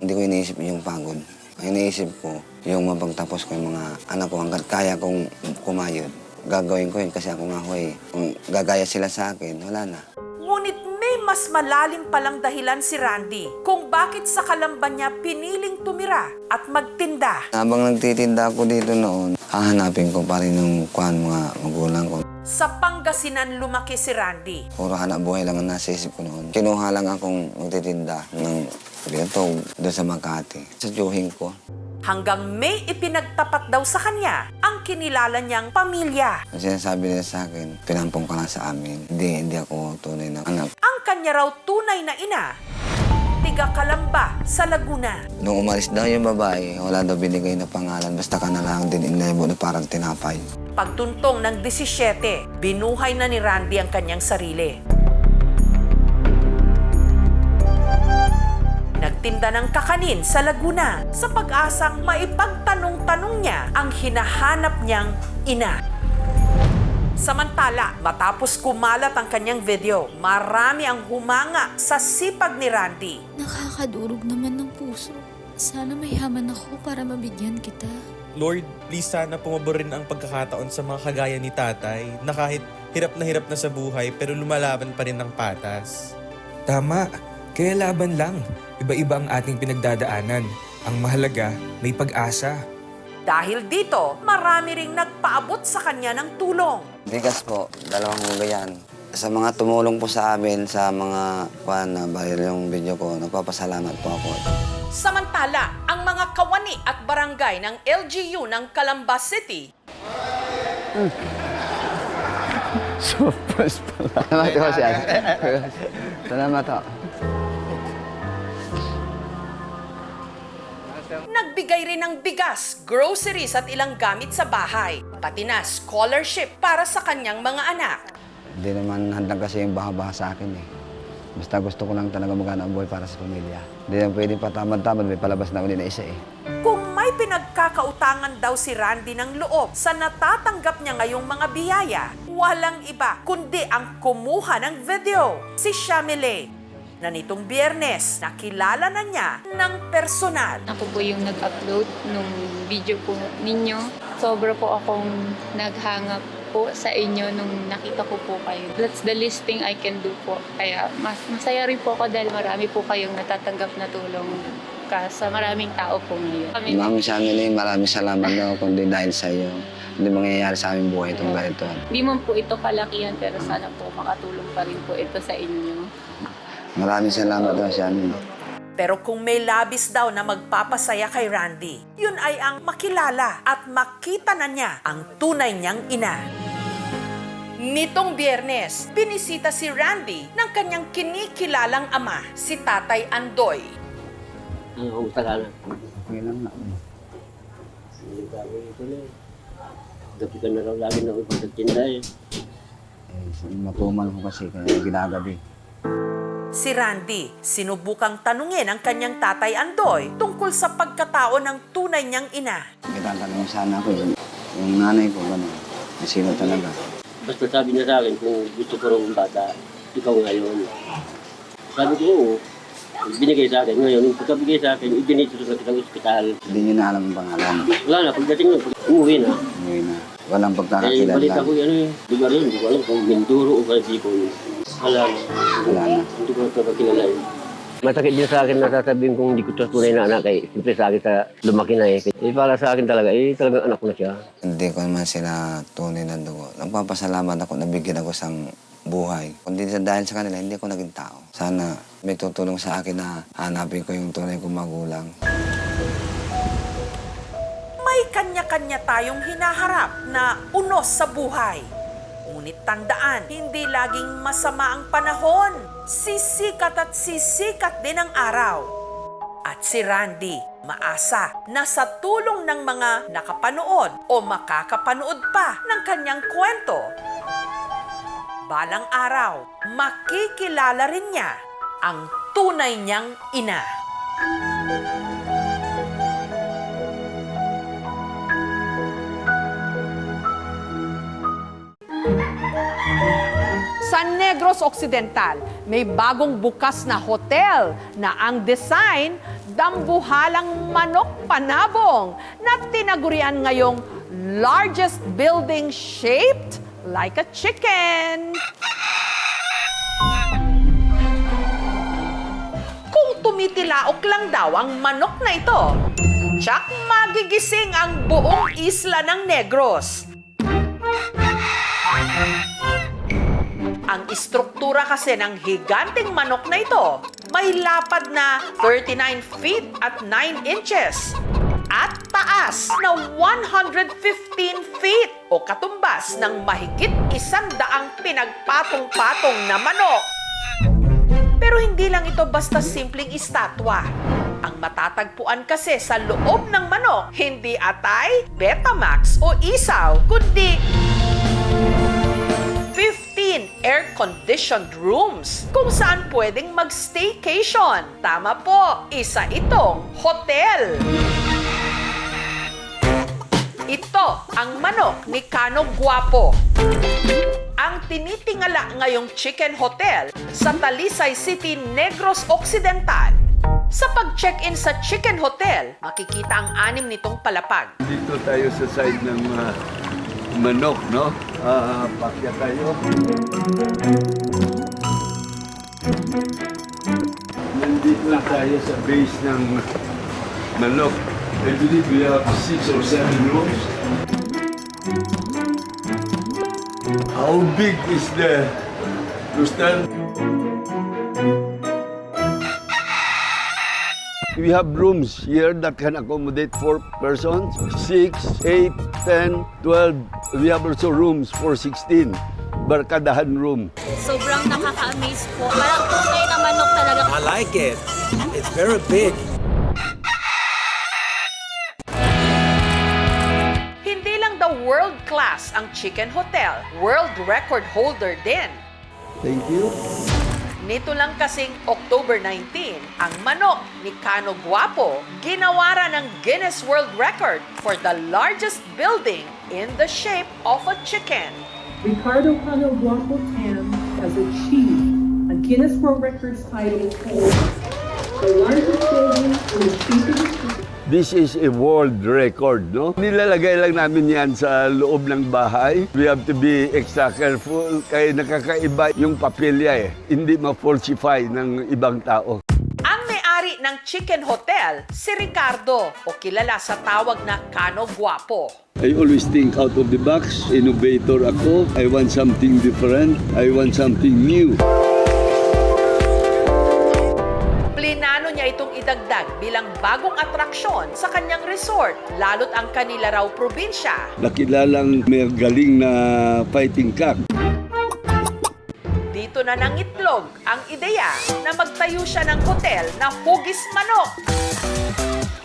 Hindi ko iniisip yung pagod. Ang iniisip ko, yung mapagtapos ko yung mga anak ko hanggat kaya kong kumayod. Gagawin ko yun kasi ako nga ho Kung gagaya sila sa akin, wala na. Ngunit may mas malalim palang dahilan si Randy kung bakit sa Calamba niya piniling tumira at magtinda. Habang nagtitinda ako dito noon, hahanapin ko pa rin yung mga magulang ko. Sa Pangasinan lumaki si Randy. Puro hanap buhay lang ang nasa isip ko noon. Kinuha lang akong magtitinda ng biltong doon sa Makati. Sa tiyuhin ko. Hanggang may ipinagtapat daw sa kanya ang kinilala niyang pamilya. Ang sinasabi nila sa akin, pinampong ka lang sa amin. Hindi ako tunay na anak. Ang kanya raw tunay na ina, tiga Calamba sa Laguna. Nung umalis daw yung babae, wala daw binigay na pangalan. Basta ka na lang din inlebo na parang tinapay. Pagtuntong ng 17, binuhay na ni Randy ang kanyang sarili. nagtinda ng kakanin sa Laguna sa pag-asang maipagtanong-tanong niya ang hinahanap niyang ina. Samantala, matapos kumalat ang kanyang video, marami ang humanga sa sipag ni Randy. Nakakadurog naman ng puso. Sana mayaman ako para mabigyan kita. Lord, please sana pumabor rin ang pagkakataon sa mga kagaya ni tatay na kahit hirap na sa buhay pero lumalaban pa rin ng patas. Tama, kaya laban lang. Iba-iba ang ating pinagdadaanan. Ang mahalaga, may pag-asa. Dahil dito, marami ring nagpaabot sa kanya ng tulong. Bigas po, 2 yan. Sa mga tumulong po sa amin, sa mga na bahil yung video ko, nagpapasalamat po ako. Samantala, ang mga kawani at barangay ng LGU ng Calamba City. Surprise pala. Salamat po siya. Salamat po. Nagbigay rin ng bigas, groceries at ilang gamit sa bahay, pati na scholarship para sa kanyang mga anak. Hindi naman handang kasi yung baha-baha sa akin eh. Basta gusto ko lang talaga maghanap buhay para sa pamilya. Hindi na pwede patamad-tamad, may palabas na uli na isa eh. Kung may pinagkakautangan daw si Randy ng loob sa natatanggap niya ngayong mga biyaya, walang iba kundi ang kumuha ng video, si Shamile, na nitong Biyernes nakilala na niya ng personal. Ako po yung nag-upload nung video po ninyo. Sobra po akong naghangap po sa inyo nung nakita ko po kayo. That's the least thing I can do po. Kaya masaya rin po ako dahil marami po kayong natatanggap na tulong sa maraming tao po ngayon. Maraming salamat daw kundi dahil sa iyo. Hindi mangyayari sa aming buhay itong ganito. Hindi man po ito kalakihan pero sana po makatulong pa rin po ito sa inyo. Maraming salamat daw sa amin. Pero kung may labis daw na magpapasaya kay Randy, yun ay ang makilala at makita na niya ang tunay niyang ina. Nitong Biyernes, binisita si Randy ng kanyang kinikilalang ama, si Tatay Andoy. Kumusta ka na? Okay lang na. Gabi ka na raw lagi na ipagtinda eh. Matumal ko kasi kaya ginagabi. Si Randy, sinubukang tanungin ang kanyang Tatay Andoy tungkol sa pagkatao ng tunay niyang ina. Kitatanong sana ako yung nanay ko, gano'n. Sino talaga. Basta sabi niya sa akin kung gusto ko raw ng bata, ikaw ngayon. Sabi ko, oo. Binigay sa akin ngayon. Yung pagkabigay sa akin, ibinito sa kitang ospital. Hindi niyo na alam ang pangalan. Wala na, pagdating nun, umuwi na. Umuwi na. Walang pagkakakilala. Balita ko yung lugar yun, hindi ko alam kung Mindoro o Kalipon. Wala na. Hindi ko na kilala yun. Masakit din sa akin na sasabihin kung hindi ko ito tunay na anak eh. Siyempre sa akin sa lumaki na eh. Para sa akin talaga, talagang anak ko na siya. Hindi ko naman sila tunay na dugo. Nagpapasalamat ako, nabigyan ako sa buhay. Kundi dahil sa kanila, hindi ako naging tao. Sana may tutulong sa akin na hanapin ko yung tunay kong magulang. May kanya-kanya tayong hinaharap na unos sa buhay. Ngunit tandaan, hindi laging masama ang panahon. Sisikat at sisikat din ang araw. At si Randy, maasa na sa tulong ng mga nakapanood o makakapanood pa ng kanyang kwento, balang araw, makikilala rin niya ang tunay niyang ina. Sa Negros Occidental, may bagong bukas na hotel na ang design dambuhalang manok panabong na tinagurian ngayong largest building shaped like a chicken. Kung tumitilaok lang daw ang manok na ito, tsak magigising ang buong isla ng Negros. Ang istruktura kasi ng higanting manok na ito, may lapad na 39 feet at 9 inches at taas na 115 feet o katumbas ng mahigit 100 pinagpatong-patong na manok. Pero hindi lang ito basta simpleng estatwa. Ang matatagpuan kasi sa loob ng manok, hindi atay, Betamax o isaw, kundi 50 16 air-conditioned rooms kung saan pwedeng mag-staycation. Tama po, isa itong hotel. Ito ang manok ni Kano Guapo. Ang tinitingala ngayong chicken hotel sa Talisay City, Negros Occidental. Sa pag-check-in sa chicken hotel, makikita ang 6 nitong palapag. Dito tayo sa side ng manok, no? Pakya tayo. Nandito tayo sa base ng manok. I believe we have 6 or 7 rooms. How big is the rooster? We have rooms here that can accommodate 4 persons, 6, 8, 10, 12. We have also rooms for 16. Barkadahan room. Sobrang nakaka-amaze po. Parang tunay na manok talaga. I like it. It's very big. Hindi lang daw world class ang chicken hotel, world record holder din. Thank you. Nito lang kasing October 19, ang manok ni Kano Guapo ginawara ng Guinness World Record for the largest building in the shape of a chicken. Ricardo Kano Guapo Tam has achieved a Guinness World Records title for the largest building in the shape of a chicken. This is a world record, no? Nilalagay lang namin yan sa loob ng bahay. We have to be extra careful kaya nakakaiba yung papilya eh. Hindi ma-falsify ng ibang tao. Ang may-ari ng chicken hotel, si Ricardo, o kilala sa tawag na Kano Guapo. I always think out of the box. Innovator ako. I want something different. I want something new. Plinano niya itong idagdag bilang bagong atraksyon sa kanyang resort, lalo't ang kanila raw probinsya. Nakilalang may galing na fighting cock. Dito na nangitlog ang ideya na magtayo siya ng hotel na hugis manok.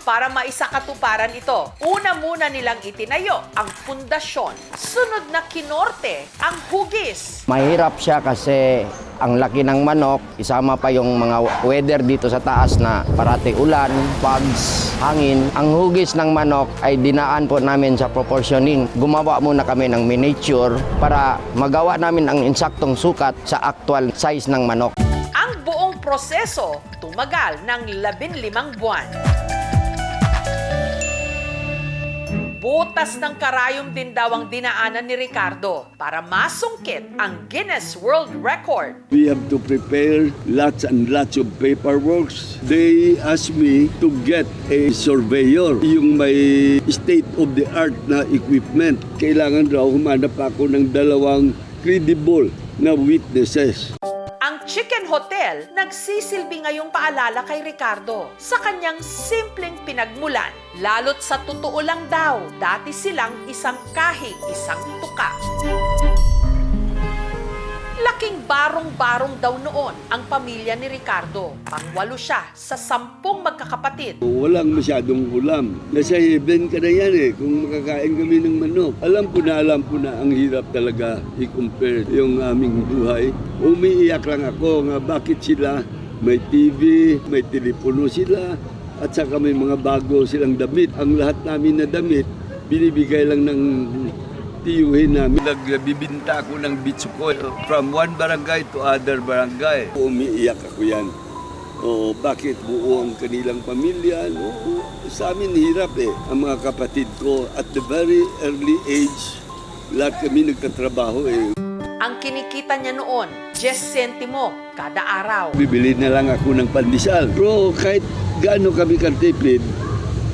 Para maisakatuparan ito, una muna nilang itinayo ang pundasyon. Sunod na kinorte ang hugis. Mahirap siya kasi ang laki ng manok, isama pa yung mga weather dito sa taas na parati ulan, fogs, hangin. Ang hugis ng manok ay dinaan po namin sa proportioning. Gumawa muna kami ng miniature para magawa namin ang insaktong sukat sa actual size ng manok. Ang buong proseso tumagal ng 15 buwan. Butas ng karayom din daw ang dinaanan ni Ricardo para masungkit ang Guinness World Record. We have to prepare lots and lots of paperwork. They asked me to get a surveyor, yung may state-of-the-art na equipment. Kailangan raw humanap ako ng 2 credible na witnesses. Ang Chicken Hotel nagsisilbi ngayong paalala kay Ricardo sa kanyang simpleng pinagmulan. Lalo't sa totoo lang daw, dati silang isang kahig, isang tuka. Laking barong-barong daw noon ang pamilya ni Ricardo. Pang-8 siya sa 10 magkakapatid. Walang masyadong ulam. Nasa heaven ka na yan eh, kung makakain kami ng manok. Alam ko na ang hirap talaga i-compare yung aming buhay. Umiiyak lang ako nga bakit sila may TV, may telepono sila, at saka may mga bago silang damit. Ang lahat namin na damit, binibigay lang ng tiyuhin namin. Nagbibinta ako ng bitsuko from one barangay to other barangay. Umiiyak ako yan. O bakit buo ang kanilang pamilya? No? Sa amin hirap eh. Ang mga kapatid ko at the very early age, lahat kami nagtatrabaho eh. Ang kinikita niya noon, 10 sentimo kada araw. Bibili na lang ako ng pandesal. Pero kahit gaano kami katipid,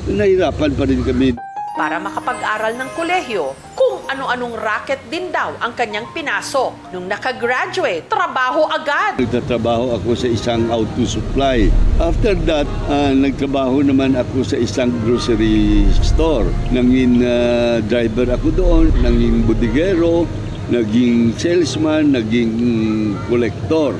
nahirapan pa rin kami. Para makapag-aral ng kolehiyo, kung ano-anong racket din daw ang kanyang pinasok. Nung nakagraduate, trabaho agad. Nagtatrabaho ako sa isang auto supply. After that, nagtrabaho naman ako sa isang grocery store. Naging driver ako doon, naging bodigero, naging salesman, naging collector.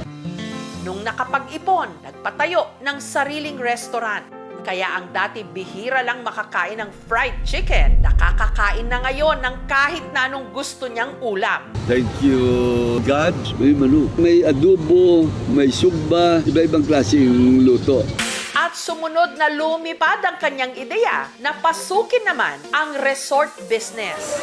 Nung nakapag-ipon, nagpatayo ng sariling restaurant. Kaya ang dati bihira lang makakain ng fried chicken, nakakakain na ngayon ng kahit na anong gusto niyang ulam. Thank you, God. May manok, may adobo, may sugba, iba-ibang klaseng luto. At sumunod na lumipad ang kanyang ideya na pasukin naman ang resort business.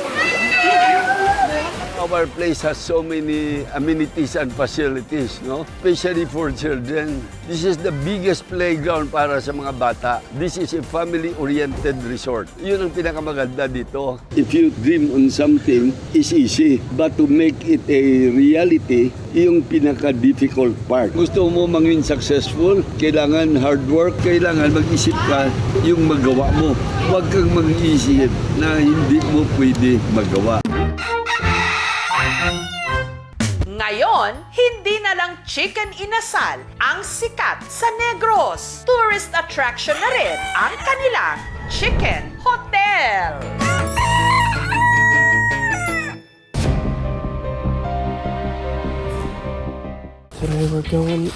Our place has so many amenities and facilities, no? Especially for children. This is the biggest playground para sa mga bata. This is a family-oriented resort. Yun ang pinakamaganda dito. If you dream on something, it's easy. But to make it a reality, yung pinaka-difficult part. Gusto mo maging successful, kailangan hard work, kailangan mag-isip ka yung magawa mo. Huwag kang mag-isip na hindi mo pwede magawa. Ngayon, hindi na lang chicken inasal ang sikat sa Negros. Tourist attraction na rin ang kanilang chicken hotel. Today we're going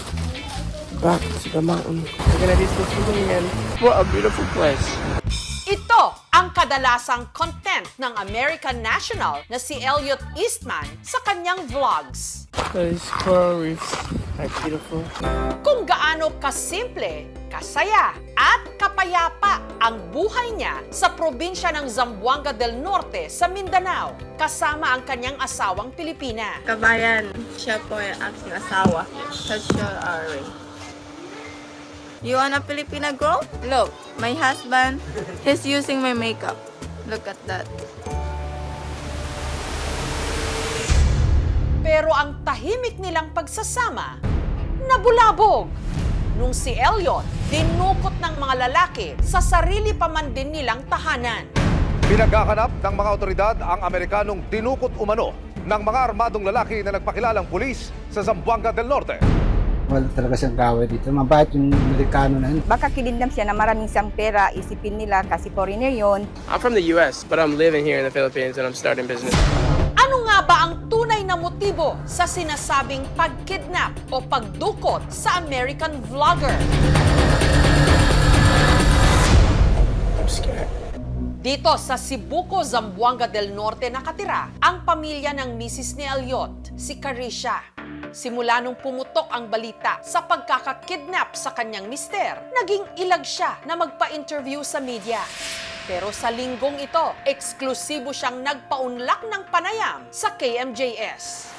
back to the mountain. We're gonna be swimming again. What a beautiful place. Ito ang kadalasang content ng American national na si Elliot Eastman sa kanyang vlogs. These coral reefs are beautiful. Kung gaano kasimple, kasaya at kapayapa ang buhay niya sa probinsya ng Zamboanga del Norte sa Mindanao kasama ang kanyang asawang Pilipina. Kabayan, siya po yung aking asawa. Siya Ari. You want a Filipina girl? Look, my husband, he's using my makeup. Look at that. Pero ang tahimik nilang pagsasama, nabulabog. Nung si Elliot, dinukot ng mga lalaki sa sarili pa man din nilang tahanan. Pinaghahanap ng mga otoridad ang Amerikanong dinukot umano ng mga armadong lalaki na nagpakilalang pulis sa Zamboanga del Norte. Wala talaga siyang gawin dito. Mabait yung Amerikano na yun. Baka kinindam siya na maraming siyang pera, isipin nila kasi foreigner yun. I'm from the US, but I'm living here in the Philippines and I'm starting business. Ano nga ba ang tunay na motibo sa sinasabing pagkidnap o pagdukot sa American vlogger? I'm scared. Dito sa Sibuco, Zamboanga del Norte nakatira ang pamilya ng misis ni Elliot, si Carisha. Simula nung pumutok ang balita sa pagkakakidnap sa kanyang mister, naging ilag siya na magpa-interview sa media. Pero sa linggong ito, eksklusibo siyang nagpaunlak ng panayam sa KMJS.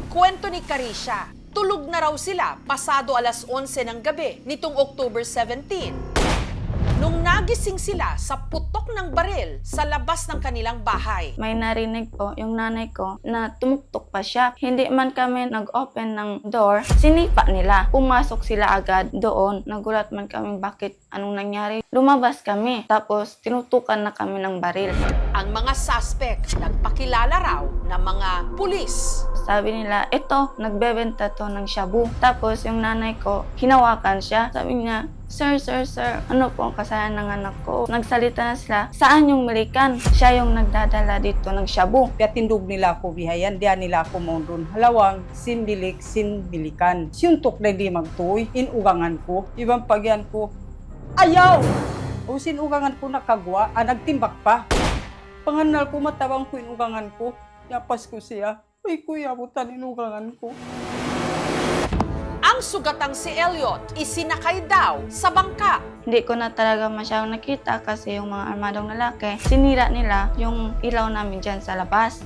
Kwento ni Carisha, tulog na raw sila pasado alas 11 ng gabi nitong October 17. Nung nagising sila sa putok ng baril sa labas ng kanilang bahay. May narinig po yung nanay ko na tumuktok pa siya. Hindi man kami nag-open ng door, sinipa nila. Pumasok sila agad doon. Nagulat man kami bakit anong nangyari. Lumabas kami, tapos tinutukan na kami ng baril. Ang mga suspect nagpakilala raw na mga pulis. Sabi nila, ito, nagbebenta to ng shabu. Tapos yung nanay ko, hinawakan siya. Sabi niya, Sir, ano po ang kasalanan ng anak ko? Nagsalita na sila, saan yung American? Siya yung nagdadala dito ng shabu. Kaya tindog nila ako bihayan, diyan nila ako mondon. Halawang, sinbilikan. Siyuntok na hindi magtuoy, inugangan ko. Ibang pagyan ko, ayaw! O sinugangan ko nakagwa, nagtimbak pa. Panganal ko, matawang ko inugangan ko. Yapas ko siya. Ay, kuya, butan inugangan ko. Ang sugatang si Elliot, isinakay daw sa bangka. Hindi ko na talaga masyadong nakita kasi yung mga armadong lalaki, sinira nila yung ilaw namin dyan sa labas.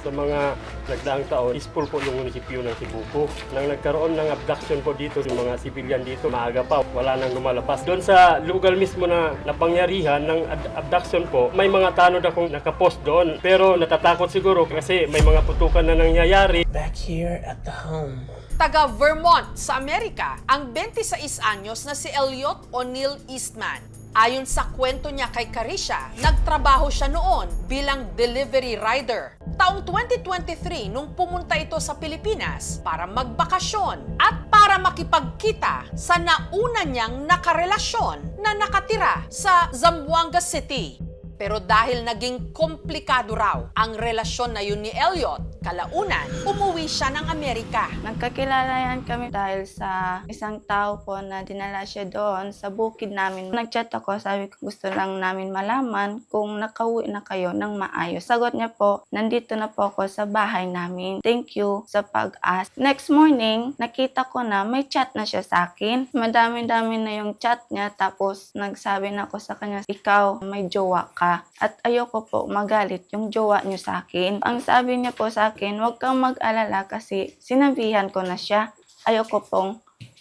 Sa mga nagdaang taon, peaceful po yung munisipyo ng Sibuco. Nang nagkaroon ng abduction po dito, yung mga civilian dito, maaga pa, wala nang lumalabas. Doon sa lugar mismo na napangyarihan ng abduction po, may mga tanod akong nakapost doon. Pero natatakot siguro kasi may mga putukan na nangyayari. Back here at the home. Taga Vermont sa Amerika, ang 26 anyos na si Elliot O'Neill Eastman. Ayon sa kwento niya kay Carisha, nagtrabaho siya noon bilang delivery rider. Taong 2023 nung pumunta ito sa Pilipinas para magbakasyon at para makipagkita sa nauna niyang nakarelasyon na nakatira sa Zamboanga City. Pero dahil naging komplikado raw ang relasyon na yun ni Elliot, Kalaunan, umuwi siya ng Amerika. Nagkakilala yan kami dahil sa isang tao po na dinala siya doon sa bukid namin. Nag-chat ako, sabi ko gusto lang namin malaman kung nakauwi na kayo ng maayos. Sagot niya po, nandito na po ako sa bahay namin. Thank you sa pag-ask. Next morning, nakita ko na may chat na siya sa akin. Madami-dami na yung chat niya, tapos nagsabi na ako sa kanya, ikaw may jowa ka. At ayoko po magalit yung jowa niyo sa akin. Ang sabi niya po sa akin, huwag kang mag-alala kasi sinabihan ko na siya. Ayoko pong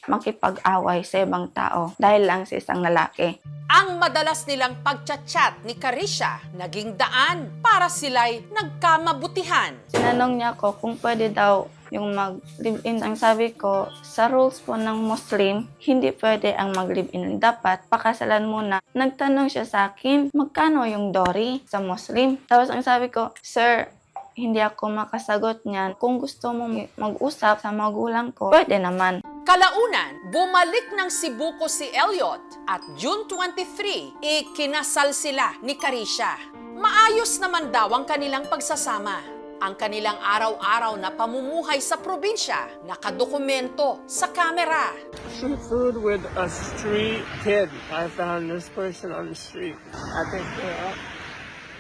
makipag-away sa ibang tao dahil lang sa isang lalaki. Ang madalas nilang pagchat-chat ni Carisha naging daan para sila'y nagkamabutihan. Tinanong niya ako kung pwede daw yung mag-live-in. Ang sabi ko, sa rules po ng Muslim, hindi pwede ang mag-live-in. Dapat pakasalan muna. Nagtanong siya sa akin, magkano yung dowry sa Muslim? Tapos ang sabi ko, sir, hindi ako makasagot niyan. Kung gusto mo mag-usap sa magulang ko, pwede naman. Kalaunan, bumalik ng Cebuco si Elliot at June 23, ikinasal sila ni Carisha. Maayos naman daw ang kanilang pagsasama. Ang kanilang araw-araw na pamumuhay sa probinsya, nakadokumento sa kamera. Street food with a street kid. I found this person on the street. I think they're up.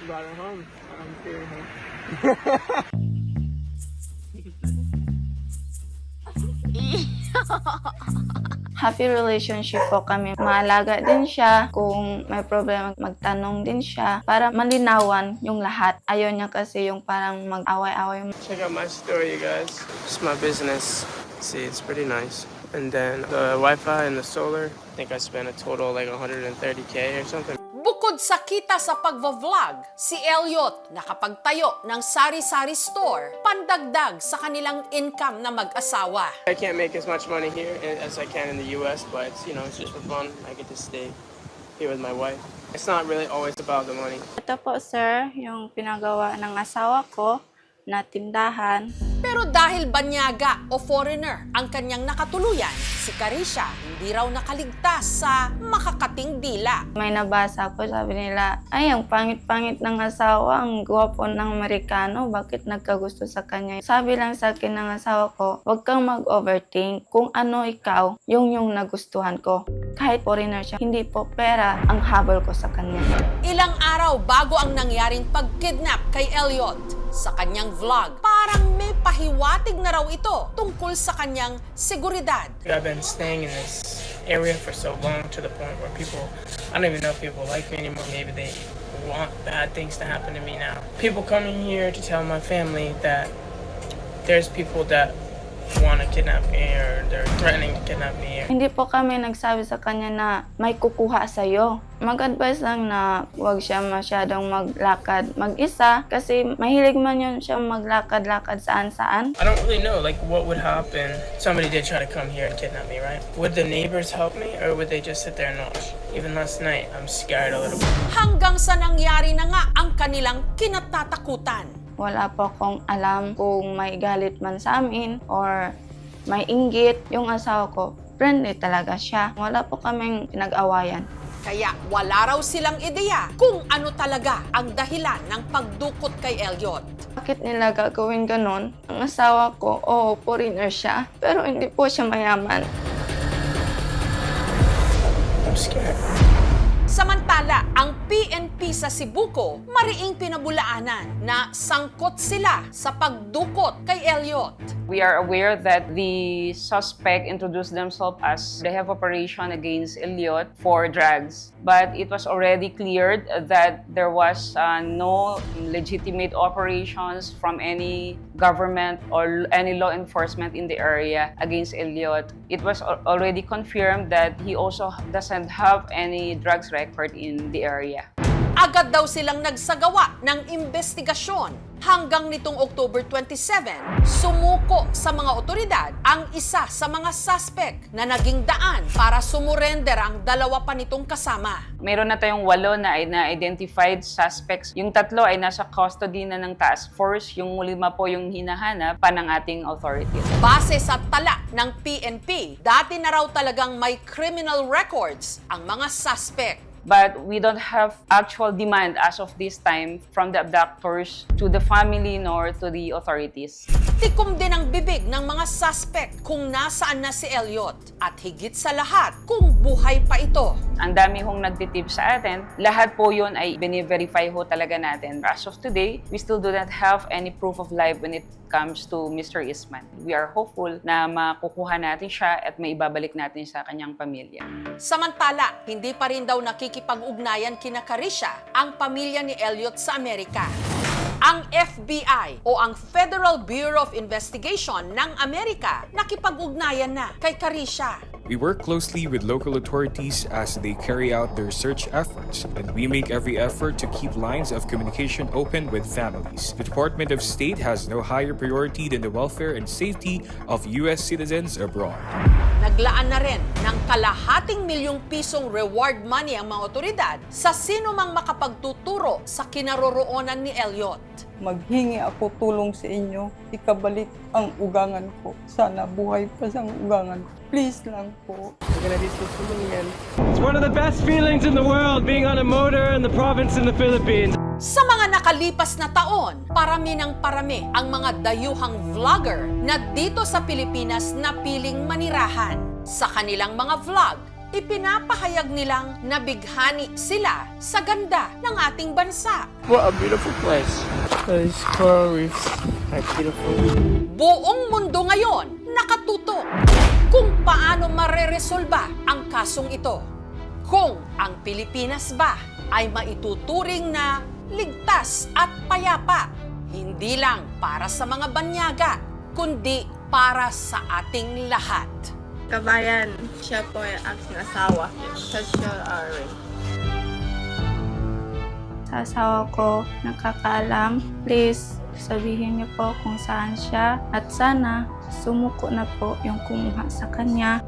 Brought her home. I'm fearing her. Happy relationship po kami. Maalaga din siya. Kung may problema, magtanong din siya para malinawan yung lahat. Ayaw niya kasi yung parang mag-away-away. Check out my store, you guys. It's my business. See, it's pretty nice. And then the Wi-Fi and the solar, I think I spent a total like 130K or something. Bukod sa kita sa pagva-vlog, si Elliot nakapagtayo ng sari-sari store, pandagdag sa kanilang income na mag-asawa. I can't make as much money here as I can in the US, but it's, it's just for fun. I get to stay here with my wife. It's not really always about the money. Ito po, sir, yung pinagawa ng asawa ko na tindahan. Pero dahil banyaga o foreigner ang kanyang nakatuluyan, si Carisha hindi raw nakaligtas sa makakating dila. May nabasa ko, sabi nila, ay, ang pangit-pangit ng asawa, ang gwapo ng Amerikano, bakit nagkagusto sa kanya? Sabi lang sa akin ng asawa ko, huwag kang mag-overthink. Kung ano ikaw, yung nagustuhan ko. Kahit foreigner siya, hindi po pera ang habol ko sa kanya. Ilang araw bago ang nangyaring pagkidnap kay Elliot, sa kanyang vlog, parang may pahiwatig na raw ito tungkol sa kanyang seguridad. I've been staying in this area for so long to the point where I don't even know if people like me anymore. Maybe they want bad things to happen to me now. People coming here to tell my family that there's people that want to kidnap me or they're threatening to kidnap me. Hindi po kami nagsabi sa kanya na may kukuha sa'yo. Mag-advise lang na huwag siya masyadong maglakad mag-isa kasi mahilig man yun siya maglakad-lakad saan-saan. I don't really know like what would happen. Somebody did try to come here and kidnap me, right? Would the neighbors help me or would they just sit there and watch? Even last night, I'm scared a little bit. Hanggang sa nangyari na nga ang kanilang kinatatakutan. Wala po akong alam kung may galit man sa amin or may inggit. Yung asawa ko, friendly talaga siya. Wala po kaming pinag-awayan. Kaya wala raw silang ideya kung ano talaga ang dahilan ng pagdukot kay Elliot. Bakit nila gagawin ganun? Ang asawa ko, oo, foreigner siya, pero hindi po siya mayaman. I'm scared. Samantala, ang PNP sa Cebuco, mariing pinabulaanan na sangkot sila sa pagdukot kay Elliot. We are aware that the suspect introduced themselves as they have operation against Elliot for drugs. But it was already cleared that there was no legitimate operations from any government or any law enforcement in the area against Elliot. It was already confirmed that he also doesn't have any drugs record in the area. Agad daw silang nagsagawa ng investigasyon. Hanggang nitong October 27, sumuko sa mga otoridad ang isa sa mga suspect na naging daan para sumurrender ang dalawa pa nitong kasama. Meron na tayong 8 na identified suspects. Yung 3 ay nasa custody na ng task force. Yung 5 po yung hinahanap pa ng ating authorities. Base sa tala ng PNP, dati na raw talagang may criminal records ang mga suspect. But we don't have actual demand as of this time from the abductors to the family nor to the authorities. Tikom din ang bibig ng mga suspect kung nasaan na si Elliot at higit sa lahat kung buhay pa ito. Ang dami hong nagtitip sa atin. Lahat po yun ay bini-verify ho talaga natin. As of today, we still do not have any proof of life when it comes to Mr. Isman. We are hopeful na makukuha natin siya at maibabalik natin sa kanyang pamilya. Samantala, hindi pa rin daw nakikipag-ugnayan kina Carisha ang pamilya ni Elliot sa Amerika. Ang FBI o ang Federal Bureau of Investigation ng Amerika nakipag-ugnayan na kay Carisha. We work closely with local authorities as they carry out their search efforts, and we make every effort to keep lines of communication open with families. The Department of State has no higher priority than the welfare and safety of U.S. citizens abroad. Naglaan na rin ng ₱250,000 reward money ang mga otoridad sa sino mang makapagtuturo sa kinaroroonan ni Elliot. Maghingi ako tulong sa inyo, ikabalik ang ugangan ko. Sana buhay pa siyang ugangan ko. Please lang po. It's one of the best feelings in the world being on a motor in the province in the Philippines. Sa mga nakalipas na taon, parami ng parami ang mga dayuhang vlogger na dito sa Pilipinas na piling manirahan. Sa kanilang mga vlog, ipinapahayag nilang nabighani sila sa ganda ng ating bansa. What a beautiful place. Those coral reefs are beautiful. Buong mundo ngayon nakatutok kung paano mareresolba ang kasong ito. Kung ang Pilipinas ba ay maituturing na ligtas at payapa, hindi lang para sa mga banyaga, kundi para sa ating lahat. Kabayan, siya po ay aking asawa. Social Ari. Sa asawa ko, nakakaalam. Please, sabihin niyo po kung saan siya. At sana, sumuko na po yung kumuha sa kanya.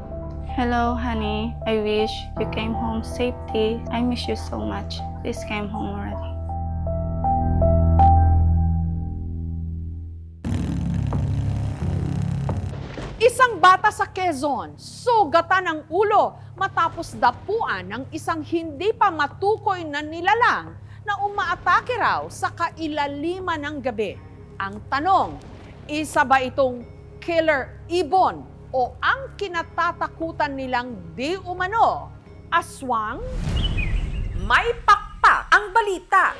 Hello, honey. I wish you came home safely. I miss you so much. Please come home already. Isang bata sa Quezon, sugatan ang ulo matapos dapuan ng isang hindi pa matukoy na nilalang na umaatake raw sa kailaliman ng gabi. Ang tanong, isa ba itong killer ibon o ang kinatatakutan nilang di umano aswang? May pakpak ang balita.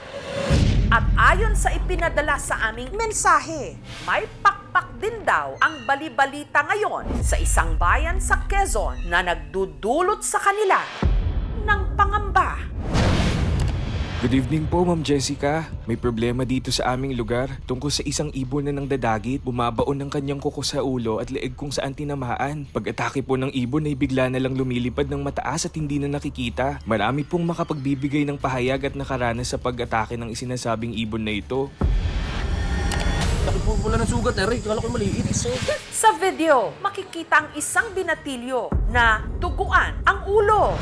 At ayon sa ipinadala sa aming mensahe, may pakpak din daw ang balibalita ngayon sa isang bayan sa Quezon na nagdudulot sa kanila ng pangamba. Good evening po, Ma'am Jessica. May problema dito sa aming lugar tungkol sa isang ibon na nangdadagit, bumabaon ng kanyang kuko sa ulo at leeg kung saan tinamaan. Pag-atake po ng ibon ay bigla na lang lumilipad ng mataas at hindi na nakikita. Marami pong makapagbibigay ng pahayag at nakaranas sa pag-atake ng isinasabing ibon na ito. Wala ng sugat, Eric. Kala ko maliit. Sa video, makikita ang isang binatilyo na duguan ang ulo.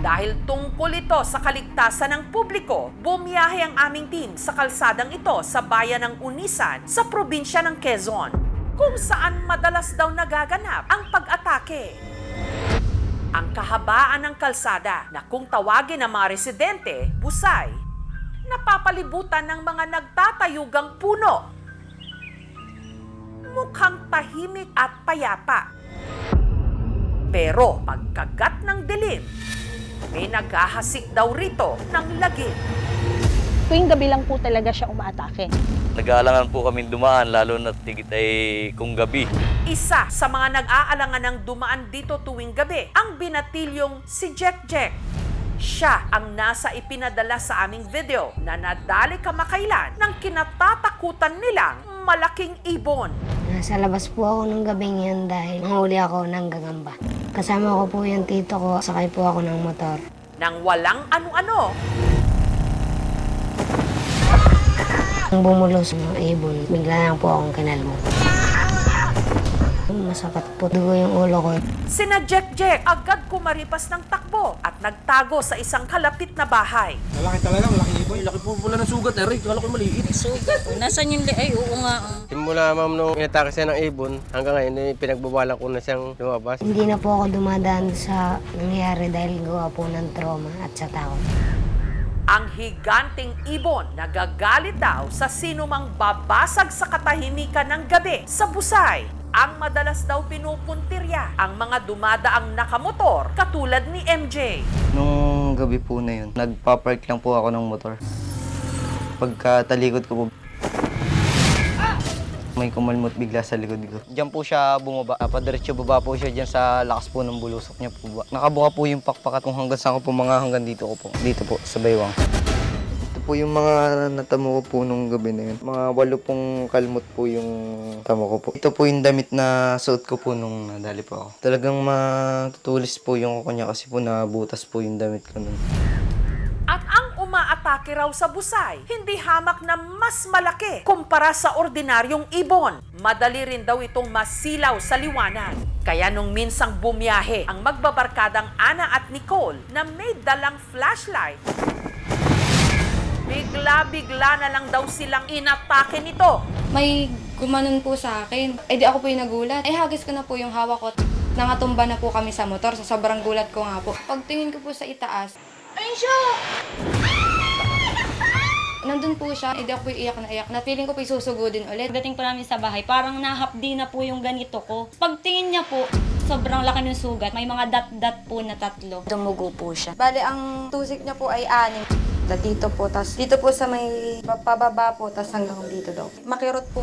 Dahil tungkol ito sa kaligtasan ng publiko, bumiyahe ang aming team sa kalsadang ito sa bayan ng Unisan sa probinsya ng Quezon, kung saan madalas daw nagaganap ang pag-atake. Ang kahabaan ng kalsada na kung tawagin ng mga residente, busay, napapalibutan ng mga nagtatayugang puno. Mukhang tahimik at payapa. Pero pagkagat ng dilim, may naghahasik daw rito ng lagim. Tuwing gabi lang po talaga siya umaatake. Nag-aalangan po kami dumaan, lalo na tigit ay kung gabi. Isa sa mga nag-aalangan ng dumaan dito tuwing gabi, ang binatilyong si Jack Jack. Siya ang nasa ipinadala sa aming video na nadali kamakailan ng kinatatakutan nilang malaking ibon. Nasa labas po ako ng gabing yan dahil mahuli ako ng gagamba. Kasama ko po yung tito ko, sakay po ako ng motor. Nang walang ano-ano, Nang bumulos ng ibon, bigla lang po akong kinalmo. Masakit po dugo yung ulo ko. Sina Jack agad kumaripas ng takbo at nagtago sa isang kalapit na bahay. Malaki talaga, malaki ibon. Laki po pula ng sugat, Eric. Kala ko maliit. Sugat. Nasaan yung ay oo nga. Simula ma'am nung inatake siya ng ibon, hanggang ngayon pinagbabala ko na siyang lumabas. Hindi na po ako dumadaan sa nangyari dahil gawa po ng trauma at sa takot. Ang higanting ibon nagagalit daw sa sinumang babasag sa katahimikan ng gabi sa Busay. Ang madalas daw pinupuntirya ang mga dumadaang nakamotor katulad ni MJ. Nung gabi po na yun, nagpa-park lang po ako ng motor. Pagkatalikod ko po, may kumalmot bigla sa likod ko. Diyan po siya bumaba. Padiretso baba po siya diyan sa lakas po ng bulusok niya po. Nakabuka po yung pakpakat kung hanggang saan ko po hanggang dito ko po. Dito po sa baywang. Ito po yung mga natamo ko po nung gabi na yun. Mga 8 pong kalmot po yung tamo ko po. Ito po yung damit na suot ko po nung nadali po ako. Talagang matutulis po yung kuko niya kasi po nabutas po yung damit ko nun. At ang umaatake raw sa Busay, hindi hamak na mas malaki kumpara sa ordinaryong ibon. Madali rin daw itong masilaw sa liwanag. Kaya nung minsang bumiyahe ang magbabarkadang Ana at Nicole na may dalang flashlight, bigla-bigla na lang daw silang inatake nito. May gumanon po sa akin. Eh di ako po yung nagulat. Eh hagis ko na po yung hawak ko. Nangatumba na po kami sa motor. Sa sobrang gulat ko nga po. Pagtingin ko po sa itaas, ayun siya! Nandun po siya, hindi ako po iyak na iyak. Na feeling ko po isusugudin ulit. Dating po namin sa bahay, parang nahapdi na po yung ganito ko. Pagtingin niya po, sobrang laki ng sugat. May mga dot-dot po na 3. Dumugo po siya. Bale, ang tusik niya po ay 6. Dito po, tas dito po sa may pababa po, tas hanggang dito daw. Makirot po.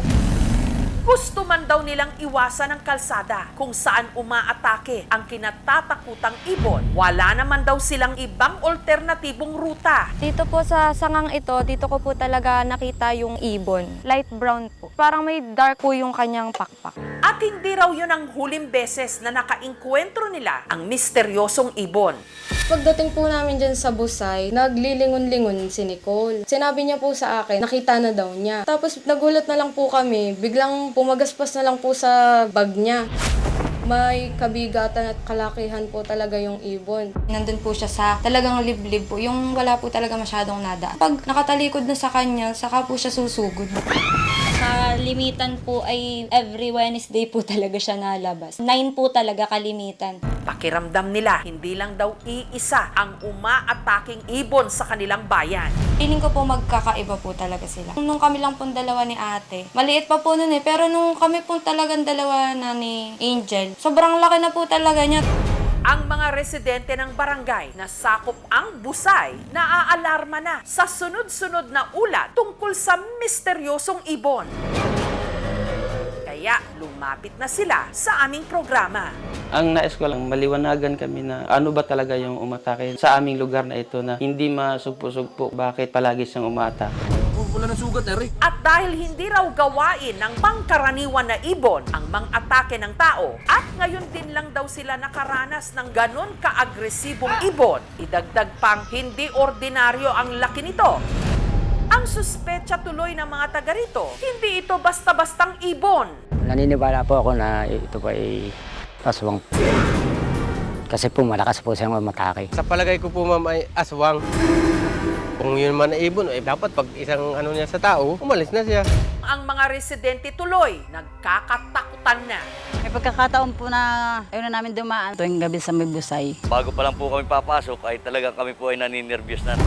Gusto man daw nilang iwasan ang kalsada kung saan umaatake ang kinatatakutang ibon. Wala naman daw silang ibang alternatibong ruta. Dito po sa sangang ito, dito ko po talaga nakita yung ibon. Light brown po. Parang may dark po yung kanyang pakpak. At hindi raw yun ang huling beses na nakainkwentro nila ang misteryosong ibon. Pagdating po namin dyan sa Busay, naglilingon-lingon si Nicole. Sinabi niya po sa akin, nakita na daw niya. Tapos nagulat na lang po kami, biglang pumagaspas na lang po sa bag niya. May kabigatan at kalakihan po talaga yung ibon. Nandun po siya sa talagang liblib po, yung wala po talaga masyadong nada. Pag nakatalikod na sa kanya, saka po siya susugod. Kalimitan po ay every Wednesday po talaga siya nalabas. 9 po talaga kalimitan. Pakiramdam nila, hindi lang daw iisa ang umaataking ibon sa kanilang bayan. Feeling ko po magkakaiba po talaga sila. Nung kami lang pong dalawa ni ate, maliit pa po nun pero nung kami pong talagang dalawa na ni Angel, sobrang laki na po talaga niya. Ang mga residente ng barangay na sakop ang Busay, naaalarma na sa sunod-sunod na ulat tungkol sa misteryosong ibon. Kaya lumapit na sila sa aming programa. Ang nais ko lang, maliwanagan kami na ano ba talaga yung umatake sa aming lugar na ito na hindi masugpo-sugpo bakit palagi siyang umatake. Wala ng sugat, Eric. At dahil hindi raw gawain ng pangkaraniwan na ibon ang mang-atake ng tao, at ngayon din lang daw sila nakaranas ng ganon ka-agresibong ibon, idagdag pang hindi ordinaryo ang laki nito. Ang suspetsa tuloy ng mga taga rito, hindi ito basta-bastang ibon. Naniniwala po ako na ito pa ay aswang. Kasi po malakas po siyang umatake. Sa palagay ko po, ma'am, ay aswang. Kung yun man ay ibon, dapat pag isang niya sa tao, umalis na siya. Ang mga residente tuloy, nagkakatakutan na. May pagkakataon po na ayaw na namin dumaan tuwing gabi sa may Busay. Bago pa lang po kami papasok ay talagang kami po ay naninervyos na.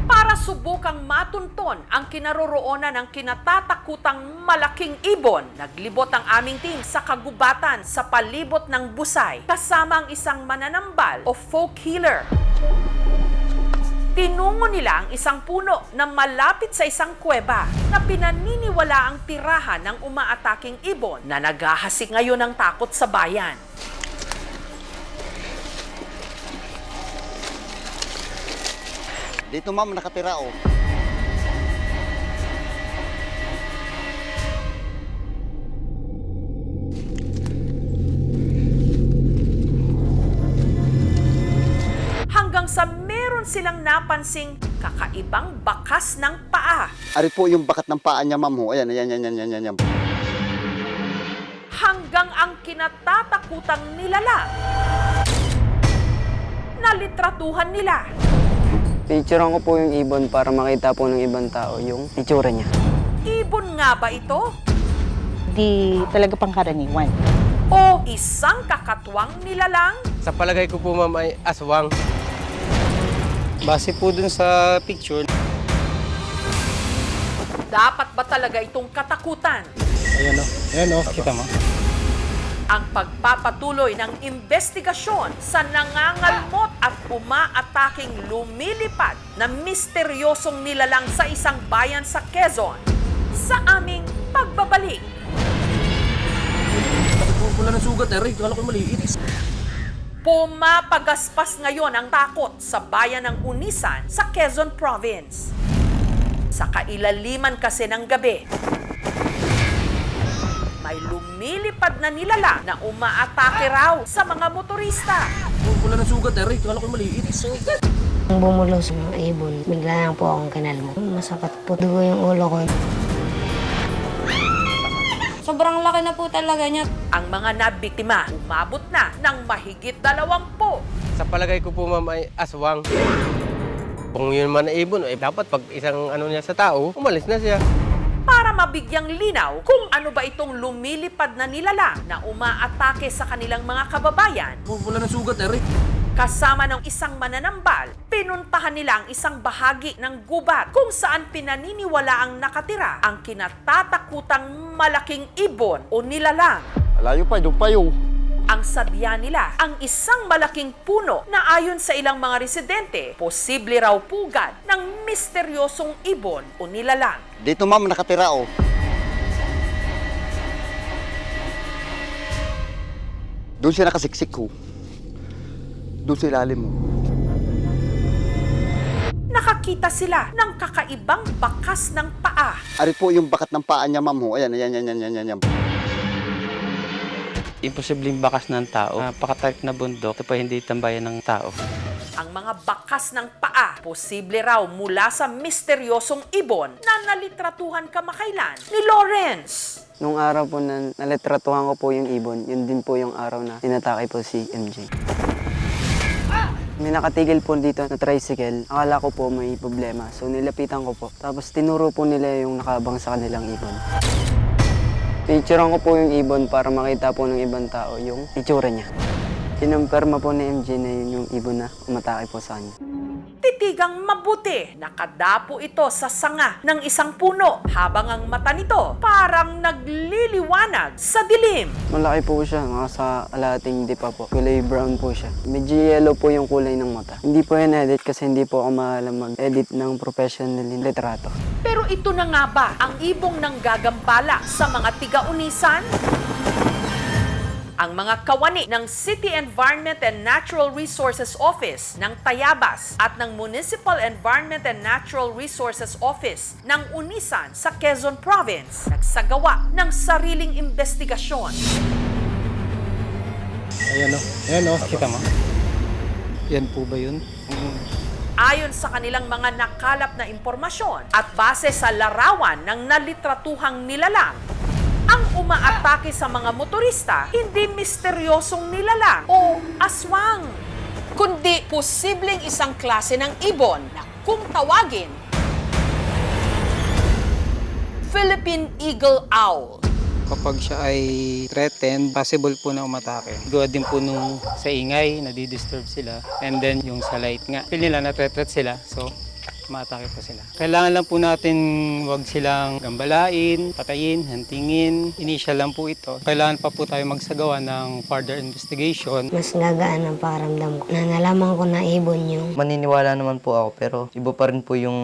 Para subukang matunton ang kinaroroonan ng kinatatakutang malaking ibon, naglibot ang aming team sa kagubatan sa palibot ng Busay kasama ang isang mananambal o folk healer. Tinungo nila ang isang puno na malapit sa isang kuweba na pinaniniwala ang tirahan ng umaataking ibon na naghahasik ngayon ng takot sa bayan. Dito ma'am, nakatira oh. Hanggang sa meron silang napansing kakaibang bakas ng paa. Ari po yung bakat ng paa niya ma'am ho. Ayan. hanggang ang kinatatakutang nilalang na litratuhan nila. Picturean ko po yung ibon para makita po ng ibang tao yung itsura niya. Ibon nga ba ito? Di talaga pangkaraniwan. O isang kakatwang nilalang? Sa palagay ko po ma'am ay aswang. Base po dun sa picture. Dapat ba talaga itong katakutan? Ayan o, kita mo. Ang pagpapatuloy ng investigasyon sa nangangalmot at umaataking lumilipad na misteryosong nilalang sa isang bayan sa Quezon sa aming pagbabalik. Wala ng sugat, Eric. Kala ko maliit. Pumapagaspas ngayon ang takot sa bayan ng Unisan sa Quezon Province. Sa kailaliman kasi ng gabi, may lumilipad na nilalang na umaatake raw sa mga motorista. Wala ng sugat, Eric. Kala ko maliit. Nung bumulos ng ibon, bigla lang po akong kinalmo. Masakit po. Dugo yung ulo ko. Sobrang laki na po talaga niya. Ang mga nabiktima umabot na ng mahigit 20. Sa palagay ko po ma'am ay aswang. Kung yun man ay ibon, dapat pag isang niya sa tao, umalis na siya. Para mabigyang linaw kung ano ba itong lumilipad na nilalang na umaatake sa kanilang mga kababayan. Wala ng sugat, Eric. Kasama ng isang mananambal, pinuntahan nila ang isang bahagi ng gubat kung saan pinaniniwalaang nakatira ang kinatatakutang malaking ibon o nilalang. Alayo pa, doon pa yung. Ang sadya nila, ang isang malaking puno na ayon sa ilang mga residente, posible raw pugad ng misteryosong ibon o nilalang. Dito ma'am, nakatira oh. Doon siya nakasiksik ko. Doon sa ilalim mo. Nakakita sila ng kakaibang bakas ng paa. Ari po yung bakat ng paa niya ma'am ho. Ayan. Imposibleng bakas ng tao. Napakatarik na bundok, ito pa hindi tambayan ng tao. Ang mga bakas ng paa, posible raw mula sa misteryosong ibon na nalitratuhan kamakailan ni Lawrence. Nung araw po na nalitratuhan ko po yung ibon, yun din po yung araw na tinatake po si MJ. May nakatigil po dito na tricycle. Akala ko po may problema. So nilapitan ko po. Tapos tinuro po nila yung nakabang sa kanilang ibon. Picturean ko po yung ibon para makita po ng ibang tao yung itsura niya. Kinumpirma po ni MJ na yun yung ibon na umatake po sa kanya. Titigang mabuti, nakadapo ito sa sanga ng isang puno habang ang mata nito parang nagliliwanag sa dilim. Malaki po siya, nasa alating dipa po. Kulay brown po siya. Medyo yellow po yung kulay ng mata. Hindi po yan edit kasi hindi po ako maalam mag-edit ng professional litrato. Pero ito na nga ba ang ibong nanggagambala sa mga tiga-Unisan? Ang mga kawani ng City Environment and Natural Resources Office ng Tayabas at ng Municipal Environment and Natural Resources Office ng Unisan sa Quezon Province nagsagawa ng sariling investigasyon. Ayan o, kita mo. Yan po ba yun? Ayon sa kanilang mga nakalap na impormasyon at base sa larawan ng nalitratuhang nilalang, ang umaatake sa mga motorista, hindi misteryosong nilalang o aswang, kundi posibleng isang klase ng ibon na kung tawagin, Philippine Eagle Owl. Kapag siya ay threatened, possible po na umatake. Gawa din po nung sa ingay, nadidisturb sila. And then yung sa light nga, feel nila na threat sila. So, umatake po sila. Kailangan lang po natin wag silang gambalain, patayin, hantingin. Initial lang po ito. Kailangan pa po tayo magsagawa ng further investigation. Mas gagaan ang pakiramdam ko na nalaman ko na ibon yung... Maniniwala naman po ako pero iba pa rin po yung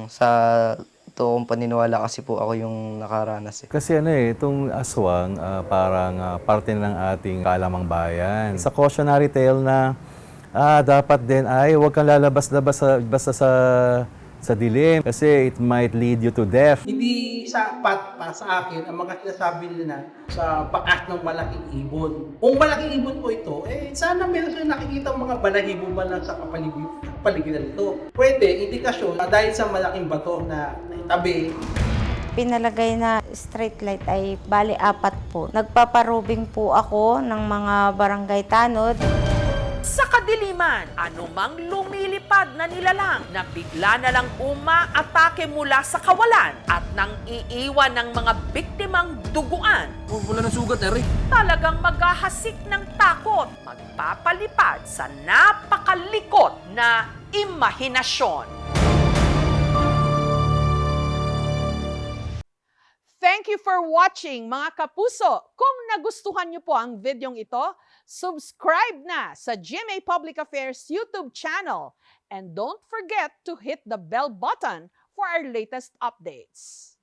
sa toong paniniwala kasi po ako yung nakaranas. Kasi itong aswang parang parte ng ating kaalamang bayan. Sa cautionary tale na dapat din ay huwag kang lalabas-labas basta sa dilim kasi it might lead you to death. Hindi sapat pa sa akin ang mga sinasabi nila sa bakas ng malaking ibon. Kung malaking ibon po ito, sana meron silang nakikita mga balahibo man lang sa paligiran nito. Pwede, indikasyon dahil sa malaking bato na naitabi. pinalagay na street light ay bali 4 po. Nagpaparubing po ako ng mga barangay tanod. Sa kadiliman, anumang lumilipad na nilalang na bigla na lang umaatake mula sa kawalan at nang iiwan ng mga biktimang duguan. Wala na sugat, Eric. Talagang maghahasik ng takot, magpapalipad sa napakalikot na imahinasyon. Thank you for watching, mga kapuso. Kung nagustuhan niyo po ang videong ito, subscribe na sa GMA Public Affairs YouTube channel. And don't forget to hit the bell button for our latest updates.